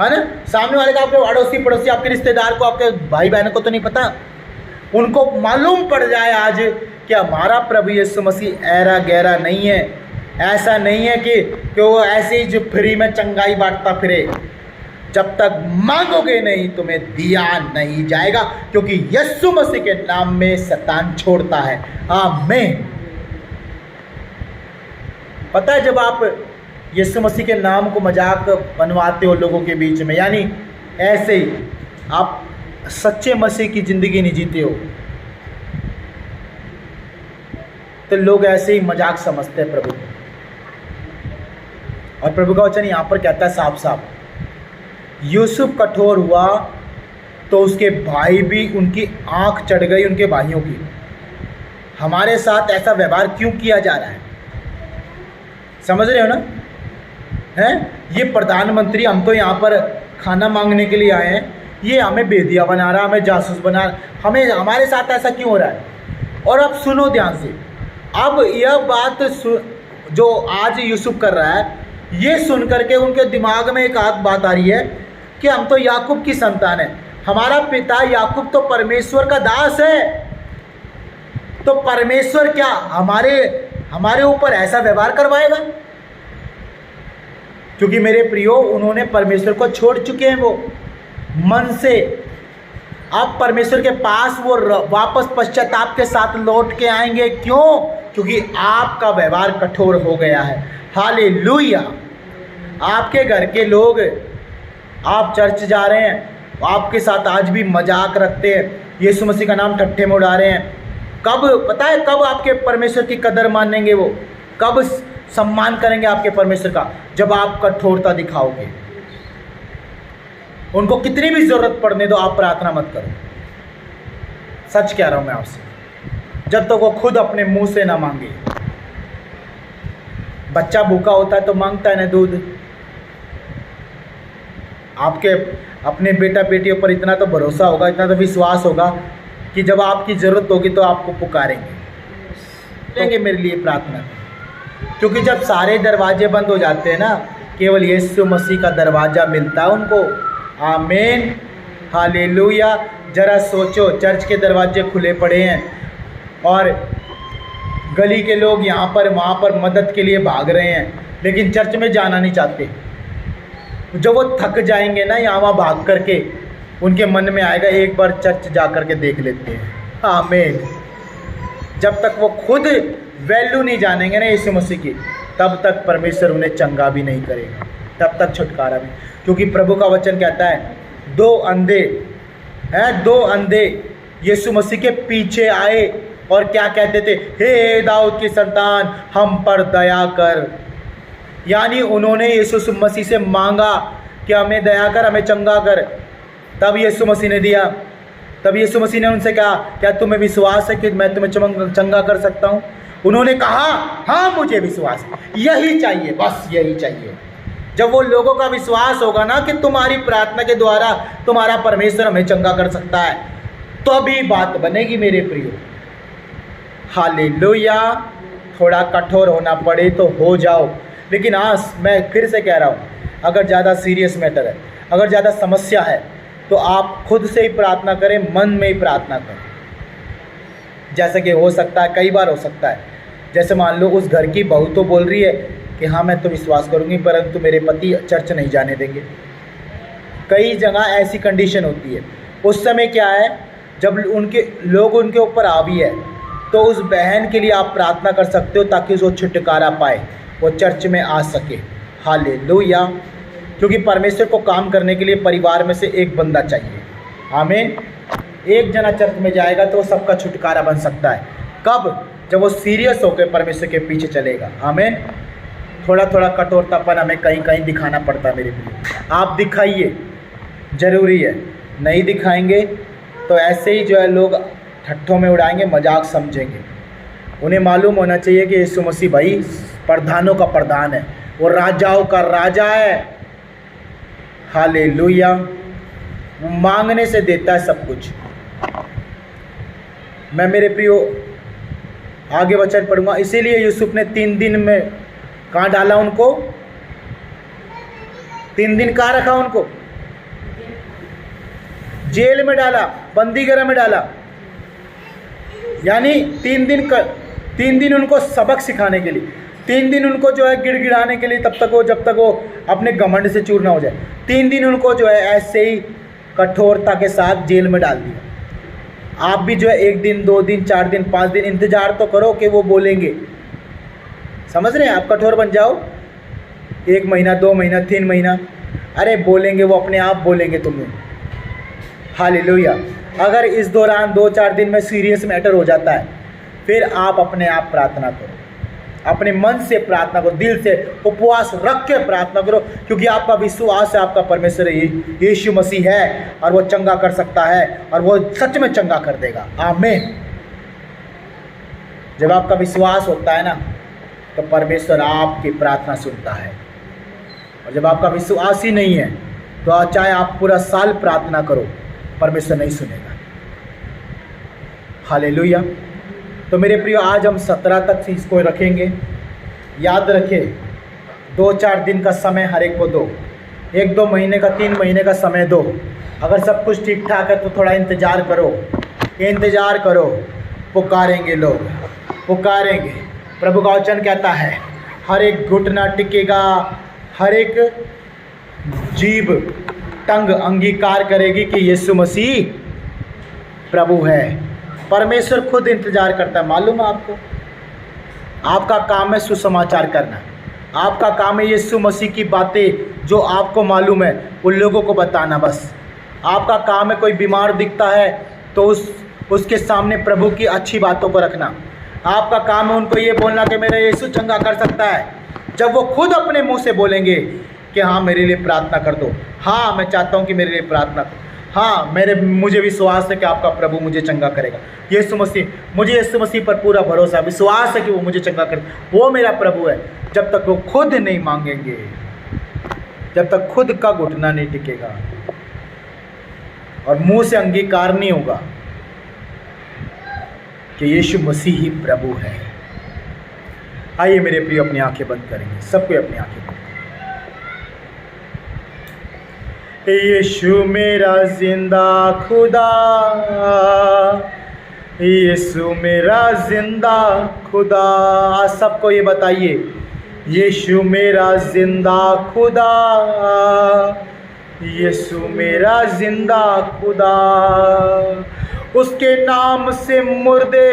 है ना? सामने वाले का, आपके अड़ोसी पड़ोसी, आपके रिश्तेदार को, आपके भाई बहनों को तो नहीं पता। उनको मालूम पड़ जाए आज कि हमारा प्रभु यीशु मसीह ऐरा गहरा नहीं है, ऐसा नहीं है कि वो ऐसे ही जो फ्री में चंगाई बांटता फिरे। जब तक मांगोगे नहीं तुम्हें दिया नहीं जाएगा, क्योंकि यीशु मसीह के नाम में शैतान छोड़ता है। आमीन। पता है, जब आप यीशु मसीह के नाम को मजाक बनवाते हो लोगों के बीच में, यानी ऐसे ही आप सच्चे मसीह की ज़िंदगी नहीं जीते हो, तो लोग ऐसे ही मजाक समझते हैं प्रभु। और प्रभु का वचन यहाँ पर कहता है साफ साफ, यूसुफ कठोर हुआ तो उसके भाई भी, उनकी आंख चढ़ गई उनके भाइयों की। हमारे साथ ऐसा व्यवहार क्यों किया जा रहा है? समझ रहे हो ना? हैं? ये प्रधानमंत्री, हम तो यहाँ पर खाना मांगने के लिए आए हैं, ये हमें बेदिया बना रहा, हमें जासूस बना रहा, हमें, हमारे साथ ऐसा क्यों हो रहा है? और अब सुनो ध्यान से, अब यह बात जो आज यूसुफ कर रहा है, ये सुन करके उनके दिमाग में एक आध बात आ रही है कि हम तो याकूब की संतान है, हमारा पिता याकूब तो परमेश्वर का दास है, तो परमेश्वर क्या हमारे ऊपर ऐसा व्यवहार करवाएगा? क्योंकि मेरे प्रियो, उन्होंने परमेश्वर को छोड़ चुके हैं वो मन से। अब परमेश्वर के पास वो वापस पश्चाताप के साथ लौट के आएंगे। क्यों? क्योंकि आपका व्यवहार कठोर हो गया है। हालेलुया। आपके घर के लोग, आप चर्च जा रहे हैं, आपके साथ आज भी मजाक रखते हैं, यीशु मसीह का नाम ठट्ठे में उड़ा रहे हैं। कब, पता है कब आपके परमेश्वर की कदर मानेंगे वो? कब सम्मान करेंगे आपके परमेश्वर का जब आप कठोरता दिखाओगे। उनको कितनी भी जरूरत पड़ने दो, आप प्रार्थना मत करो। सच कह रहा हूं मैं आपसे, जब तक तो वो खुद अपने मुंह से ना मांगे। बच्चा भूखा होता है तो मांगता है ना दूध। आपके अपने बेटा बेटियों पर इतना तो भरोसा होगा, इतना तो विश्वास होगा कि जब आपकी ज़रूरत होगी तो आपको पुकारेंगे, करेंगे मेरे लिए प्रार्थना। क्योंकि जब सारे दरवाजे बंद हो जाते हैं ना, केवल यीशु मसीह का दरवाज़ा मिलता है उनको। आमीन, हालेलुया। जरा सोचो, चर्च के दरवाजे खुले पड़े हैं और गली के लोग यहाँ पर वहाँ पर मदद के लिए भाग रहे हैं, लेकिन चर्च में जाना नहीं चाहते। जब वो थक जाएंगे ना यहाँ वहाँ भाग करके, उनके मन में आएगा एक बार चर्च जा कर के देख लेते हैं। आमीन। जब तक वो खुद वैल्यू नहीं जानेंगे ना यीशु मसीह की, तब तक परमेश्वर उन्हें चंगा भी नहीं करेगा, तब तक छुटकारा भी। क्योंकि प्रभु का वचन कहता है, दो अंधे यीशु मसीह के पीछे आए और क्या कहते थे, हे दाऊद की संतान हम पर दया कर। यानी उन्होंने यीशु मसीह से मांगा कि हमें दया कर, हमें चंगा कर, तब यीशु मसीह ने दिया। तब यीशु मसीह ने उनसे कहा, क्या तुम्हें विश्वास है कि मैं तुम्हें चंगा कर सकता हूँ? उन्होंने कहा, हाँ मुझे विश्वास है, यही चाहिए, बस यही चाहिए। जब वो लोगों का विश्वास होगा ना कि तुम्हारी प्रार्थना के द्वारा तुम्हारा परमेश्वर हमें चंगा कर सकता है, तो अभी बात बनेगी मेरे प्रियो। हालेलुया। थोड़ा कठोर होना पड़े तो हो जाओ, लेकिन आज मैं फिर से कह रहा हूँ, अगर ज़्यादा सीरियस मैटर है, अगर ज़्यादा समस्या है, तो आप खुद से ही प्रार्थना करें, मन में ही प्रार्थना करें। जैसे कि हो सकता है, कई बार हो सकता है, जैसे मान लो उस घर की बहू तो बोल रही है कि हाँ मैं तो विश्वास करूँगी, परंतु मेरे पति चर्च नहीं जाने देंगे। कई जगह ऐसी कंडीशन होती है। उस समय क्या है, जब उनके ऊपर हावी है, तो उस बहन के लिए आप प्रार्थना कर सकते हो ताकि वो छुटकारा पाए, वो चर्च में आ सके। हालेलुया। क्योंकि परमेश्वर को काम करने के लिए परिवार में से एक बंदा चाहिए। आमीन। एक जना चर्च में जाएगा तो सबका छुटकारा बन सकता है। कब? जब वो सीरियस होकर परमेश्वर के पीछे चलेगा। आमीन। थोड़ा थोड़ा कठोरतापन हमें कहीं कहीं दिखाना पड़ता है मेरे लिए। आप दिखाइए, ज़रूरी है। नहीं दिखाएंगे तो ऐसे ही जो है लोग ठट्ठों में उड़ाएंगे, मजाक समझेंगे। उन्हें मालूम होना चाहिए कि यीशु मसीह भाई प्रधानों का प्रधान है, वो राजाओं का राजा है। हालेलुया। मांगने से देता है सब कुछ। मैं मेरे प्रियो आगे वचन पढ़ूंगा। इसीलिए यूसुफ ने 3 दिन में कहाँ डाला उनको? 3 दिन कहाँ रखा उनको? जेल में डाला, बंदीगृह में डाला। यानी 3 दिन उनको सबक सिखाने के लिए, 3 दिन उनको जो है गिड़गिड़ाने के लिए, जब तक वो अपने घमंड से चूर ना हो जाए। 3 दिन उनको जो है ऐसे ही कठोरता के साथ जेल में डाल दिया। आप भी जो है 1 दिन, 2 दिन, 4 दिन, 5 दिन इंतजार तो करो कि वो बोलेंगे। समझ रहे हैं? आप कठोर बन जाओ। 1 महीना, 2 महीना, 3 महीना, अरे बोलेंगे, वो अपने आप बोलेंगे तुम्हें। हालेलुया। अगर इस दौरान 2-4 दिन में सीरियस मैटर हो जाता है, फिर आप अपने आप प्रार्थना करो, अपने मन से प्रार्थना करो, दिल से उपवास रख के प्रार्थना करो, क्योंकि आपका विश्वास है आपका परमेश्वर यीशु मसीह है और वो चंगा कर सकता है और वो सच में चंगा कर देगा। आमीन। जब आपका विश्वास होता है ना, तो परमेश्वर आपकी प्रार्थना सुनता है। और जब आपका विश्वास ही नहीं है, तो चाहे आप पूरा साल प्रार्थना करो, परमेश्वर नहीं सुनेगा। हालेलुया। तो मेरे प्रियो, आज हम 17 तक इसको रखेंगे। याद रखें, 2-4 दिन का समय हर एक को दो, 1-2 महीने का, 3 महीने का समय दो। अगर सब कुछ ठीक ठाक है तो थोड़ा इंतज़ार करो। पुकारेंगे लोग, पुकारेंगे। प्रभु का वचन कहता है, हर एक घुटना टिकेगा, हर एक जीभ टंग अंगीकार करेगी कि यीशु मसीह प्रभु है। परमेश्वर खुद इंतजार करता है। मालूम है आपको? आपका काम है सुसमाचार करना। आपका काम है यीशु मसीह की बातें जो आपको मालूम है उन लोगों को बताना। बस आपका काम है, कोई बीमार दिखता है तो उसके सामने प्रभु की अच्छी बातों को रखना। आपका काम है उनको ये बोलना कि मेरा यीशु चंगा कर सकता है। जब वो खुद अपने मुंह से बोलेंगे कि हाँ मेरे लिए प्रार्थना कर दो, हाँ मैं चाहता हूँ कि मेरे लिए प्रार्थना करो, हाँ मुझे विश्वास है कि आपका प्रभु मुझे चंगा करेगा, मुझे यीशु मसीह पर पूरा भरोसा विश्वास है कि वो मुझे चंगा करेगा, वो मेरा प्रभु है। जब तक वो खुद नहीं मांगेंगे, जब तक खुद का घुटना नहीं टिकेगा और मुंह से अंगीकार नहीं होगा कि यीशु मसीह ही प्रभु है। आइए मेरे प्रिय अपनी आंखें बंद करेंगे, सबको अपनी आंखें बंद। यीशु मेरा जिंदा खुदा, यीशु मेरा जिंदा खुदा, आज सबको ये बताइए, यीशु मेरा जिंदा खुदा, यीशु मेरा जिंदा खुदा। उसके नाम से मुर्दे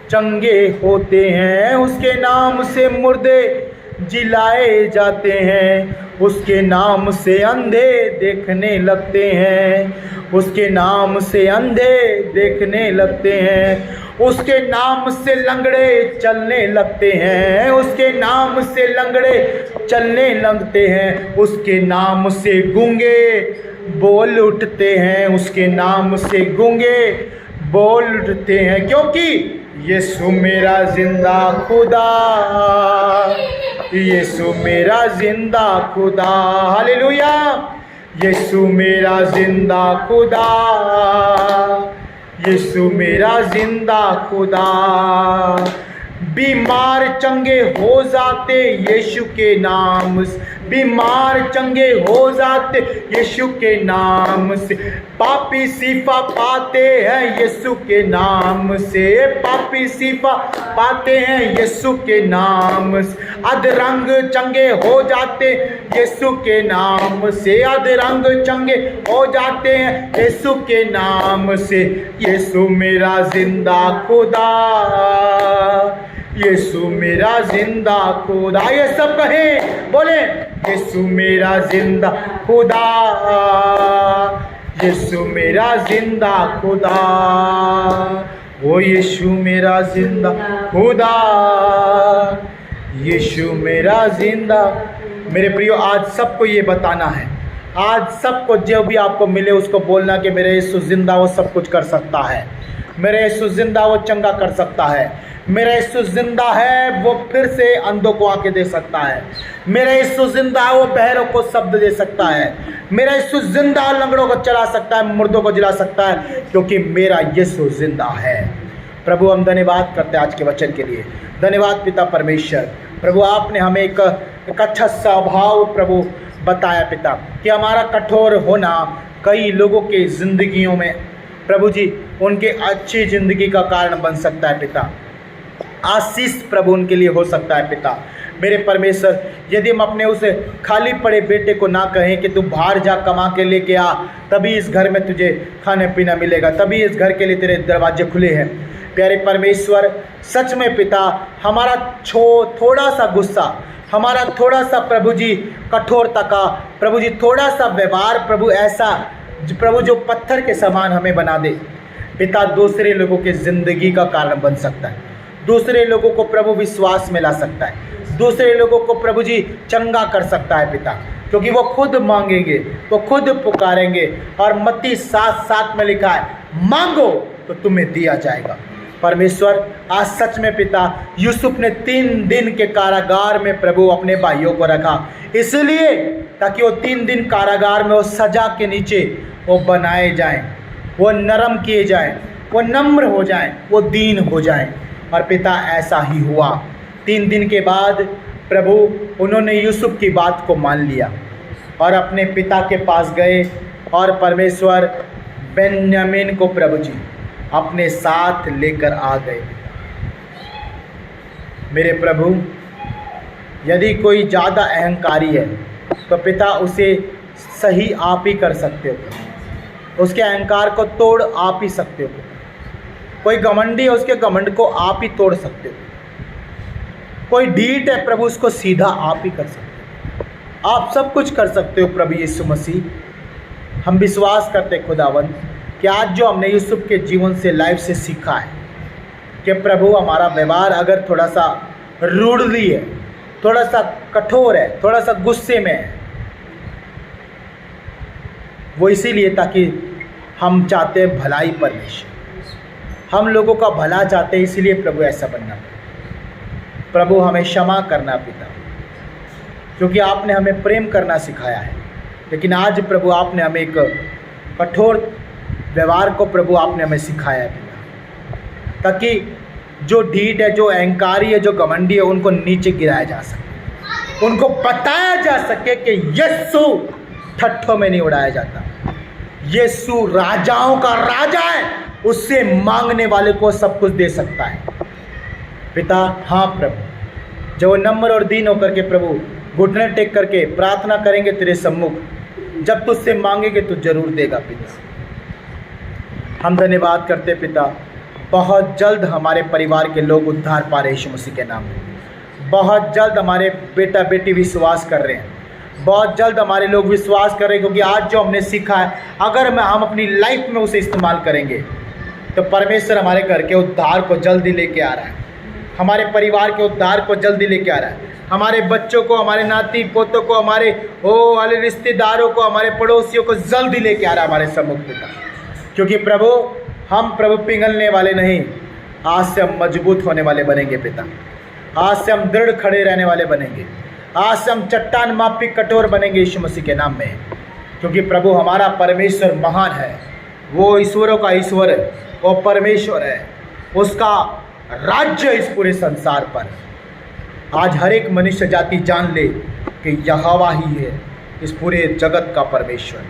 चंगे होते हैं, उसके नाम से मुर्दे जिलाए जाते हैं, उसके नाम से अंधे देखने लगते हैं, उसके नाम से अंधे देखने लगते हैं, उसके नाम से लंगड़े चलने लगते हैं, उसके नाम से लंगड़े चलने लगते हैं, उसके नाम से गूंगे बोल उठते हैं, उसके नाम से गूंगे बोल उठते हैं, क्योंकि यीशु मेरा जिंदा खुदा, यीशु मेरा जिंदा खुदा, हालेलुया। यीशु मेरा जिंदा खुदा, यीशु मेरा जिंदा खुदा। बीमार चंगे हो जाते यीशु के नाम से, बीमार चंगे हो जाते यीशु के नाम से, पापी शिफा पाते हैं यीशु के नाम से, पापी शिफा पाते हैं यीशु के नाम से, अधरंग चंगे हो जाते यीशु के नाम से, अधरंग चंगे हो जाते हैं यीशु के नाम से। यीशु मेरा जिंदा खुदा, यीशु मेरा जिंदा खुदा, ये सब कहें, बोले यीशु मेरा जिंदा खुदा, यीशु मेरा जिंदा खुदा, वो यीशु मेरा जिंदा खुदा, यीशु मेरा जिंदा। मेरे प्रियो, आज सबको ये बताना है, आज सबको जो भी आपको मिले उसको बोलना कि मेरे यीशु जिंदा, वो सब कुछ कर सकता है, मेरे यीशु जिंदा, वो चंगा कर सकता है, मेरा यीशु जिंदा है, वो फिर से अंधों को आंखें दे सकता है, मेरा यीशु जिंदा है, वो बहरों को शब्द दे सकता है, मेरा यीशु जिंदा है, लंगड़ों को चला सकता है, मुर्दों को जिला सकता है, क्योंकि मेरा यीशु जिंदा है। प्रभु, हम धन्यवाद करते हैं आज के वचन के लिए। धन्यवाद पिता परमेश्वर। प्रभु, आपने हमें एक अच्छा स्वभाव प्रभु बताया पिता, कि हमारा कठोर होना कई लोगों के जिंदगियों में प्रभु जी उनके अच्छी ज़िंदगी का कारण बन सकता है पिता, आशीष प्रभु उनके लिए हो सकता है पिता। मेरे परमेश्वर, यदि हम अपने उस खाली पड़े बेटे को ना कहें कि तू बाहर जा कमा के लेके आ, तभी इस घर में तुझे खाने पीना मिलेगा, तभी इस घर के लिए तेरे दरवाजे खुले हैं। प्यारे परमेश्वर, सच में पिता, हमारा थोड़ा सा गुस्सा, हमारा थोड़ा सा प्रभु जी कठोरता का प्रभु जी थोड़ा सा व्यवहार प्रभु ऐसा प्रभु जो पत्थर के समान हमें बना दे पिता, दूसरे लोगों के ज़िंदगी का कारण बन सकता है, दूसरे लोगों को प्रभु विश्वास में ला सकता है, दूसरे लोगों को प्रभु जी चंगा कर सकता है पिता, क्योंकि वो खुद मांगेंगे, वो खुद पुकारेंगे। और मत्ती 7:7 में लिखा है, मांगो तो तुम्हें दिया जाएगा। परमेश्वर, आज सच में पिता, यूसुफ ने 3 दिन के कारागार में प्रभु अपने भाइयों को रखा, इसलिए ताकि वो 3 दिन कारागार में वो सजा के नीचे वो बनाए जाएं, वो नरम किए जाएं, वो नम्र हो जाएं, वो दीन हो जाएं। और पिता, ऐसा ही हुआ। 3 दिन के बाद प्रभु उन्होंने यूसुफ की बात को मान लिया और अपने पिता के पास गए, और परमेश्वर बेन्यामीन को प्रभु जी अपने साथ लेकर आ गए। मेरे प्रभु, यदि कोई ज़्यादा अहंकारी है तो पिता उसे सही आप ही कर सकते हो, उसके अहंकार को तोड़ आप ही सकते हो। कोई घमंडी है, उसके घमंड को आप ही तोड़ सकते हो। कोई ढीठ है प्रभु, उसको सीधा आप ही कर सकते हो। आप सब कुछ कर सकते हो प्रभु यीशु मसीह। हम विश्वास करते खुदावंद कि आज जो हमने यूसुफ के जीवन से लाइफ से सीखा है कि प्रभु हमारा व्यवहार अगर थोड़ा सा रूडली है, थोड़ा सा कठोर है, थोड़ा सा गुस्से में है, वो इसीलिए ताकि हम चाहते हैं भलाई परमेश्वर, हम लोगों का भला चाहते हैं, इसीलिए प्रभु ऐसा बनना। प्रभु हमें क्षमा करना पिता, क्योंकि आपने हमें प्रेम करना सिखाया है। लेकिन आज प्रभु आपने हमें एक कठोर व्यवहार को प्रभु आपने हमें सिखाया है पिता, ताकि जो ढीठ है, जो अहंकारी है, जो घमंडी है, उनको नीचे गिराया जा सके, उनको बताया जा सके कि यीशु ठट्ठों में नहीं उड़ाया जाता, यीशु राजाओं का राजा है, उससे मांगने वाले को सब कुछ दे सकता है पिता। हाँ प्रभु, जब वो नम्र और दीन होकर के प्रभु घुटने टेक करके प्रार्थना करेंगे तेरे सम्मुख, जब तुझसे मांगेंगे तो जरूर देगा पिता। हम धन्यवाद करते पिता, बहुत जल्द हमारे परिवार के लोग उद्धार पा रहे यीशु मसीह के नाम में। बहुत जल्द हमारे बेटा बेटी विश्वास कर रहे हैं, बहुत जल्द हमारे लोग विश्वास कर रहे हैं, क्योंकि आज जो हमने सीखा है अगर हम अपनी लाइफ में उसे इस्तेमाल करेंगे तो परमेश्वर हमारे घर के उद्धार को जल्दी लेके आ रहा है, हमारे परिवार के उद्धार को जल्दी लेके आ रहा है, हमारे बच्चों को, हमारे नाती पोतों को, हमारे वाले रिश्तेदारों को, हमारे पड़ोसियों को जल्दी लेके आ रहा है हमारे सम्मुख पिता। क्योंकि प्रभु हम प्रभु पिघलने वाले नहीं, आज से हम मजबूत होने वाले बनेंगे पिता, आज से हम दृढ़ खड़े रहने वाले बनेंगे, आज से हम चट्टान मापी कठोर बनेंगे यीशु मसीह के नाम में। क्योंकि प्रभु हमारा परमेश्वर महान है, वो ईश्वरों का ईश्वर है, वो परमेश्वर है, उसका राज्य इस पूरे संसार पर। आज हर एक मनुष्य जाति जान ले कि यहोवा ही है इस पूरे जगत का परमेश्वर,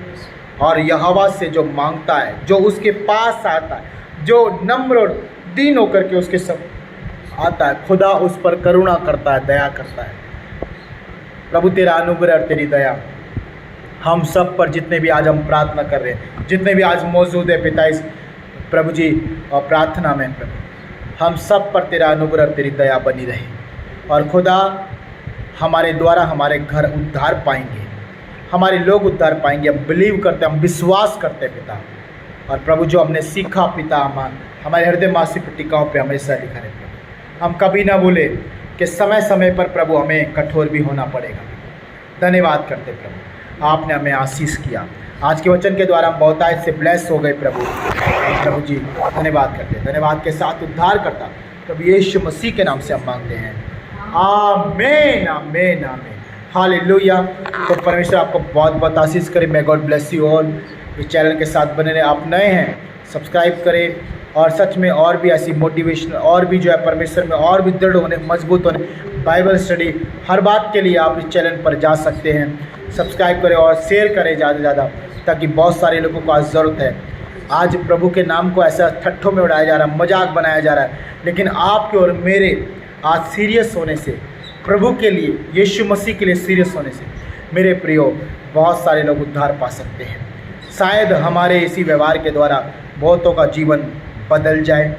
और यहोवा से जो मांगता है, जो उसके पास आता है, जो नम्र और दीन होकर के उसके सब आता है, खुदा उस पर करुणा करता है, दया करता है। प्रभु तेरा अनुग्रह और तेरी दया हम सब पर, जितने भी आज हम प्रार्थना कर रहे हैं, जितने भी आज मौजूद है पिता इस प्रभु जी और प्रार्थना में, प्रभु हम सब पर तेरा अनुग्रह और तेरी दया बनी रहे। और खुदा हमारे द्वारा हमारे घर उद्धार पाएंगे, हमारे लोग उद्धार पाएंगे, हम बिलीव करते हैं, हम विश्वास करते हैं पिता। और प्रभु जो हमने सीखा पिता, हमारे हृदय मासी पट्टिकाओं पे हमेशा लिखा रहे प्रभु। हम कभी ना भूले कि समय समय पर प्रभु हमें कठोर भी होना पड़ेगा। धन्यवाद करते प्रभु, आपने हमें आशीष किया, आज के वचन के द्वारा हम बहुतायत से ब्लेस हो गए प्रभु। प्रभु जी धन्यवाद करते, धन्यवाद के साथ उद्धार करता प्रभु यीशु मसीह के नाम से हम मांगते हैं, आमीन आमीन आमीन, हालेलुया। तो परमेश्वर आपको बहुत बहुत आशीष करे। May God bless you all. इस चैनल के साथ बने रहे। आप नए हैं सब्सक्राइब करें, और सच में और भी ऐसी मोटिवेशन, और भी जो है परमेश्वर में और भी दृढ़ होने, मजबूत होने, बाइबल स्टडी, हर बात के लिए आप इस चैनल पर जा सकते हैं। सब्सक्राइब करें और शेयर करें ज़्यादा से ज़्यादा, ताकि बहुत सारे लोगों को आज ज़रूरत है। आज प्रभु के नाम को ऐसा ठट्ठों में उड़ाया जा रहा है, मजाक बनाया जा रहा है, लेकिन आपके और मेरे आज सीरियस होने से, प्रभु के लिए, यीशु मसीह के लिए सीरियस होने से, मेरे प्रियो, बहुत सारे लोग उद्धार पा सकते हैं। शायद हमारे इसी व्यवहार के द्वारा बहुतों का जीवन बदल जाए,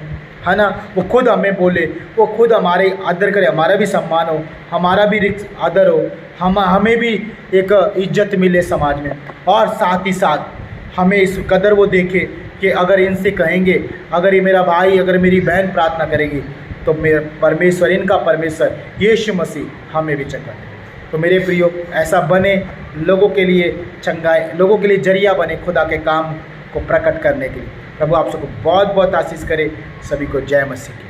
है ना। वो खुद हमें बोले, वो खुद हमारे आदर करे, हमारा भी सम्मान हो, हमारा भी आदर हो, हमें भी एक इज्जत मिले समाज में, और साथ ही साथ हमें इस कदर वो देखे कि अगर इनसे कहेंगे, अगर ये मेरा भाई, अगर मेरी बहन प्रार्थना करेगी, तो मेरे परमेश्वर, इनका परमेश्वर यीशु मसीह हमें भी चंगा दे। तो मेरे प्रियो, ऐसा बने, लोगों के लिए चंगाई, लोगों के लिए जरिया बने खुदा के काम को प्रकट करने के लिए। प्रभु आप सबको बहुत बहुत आशीष करे। सभी को जय मसीह की।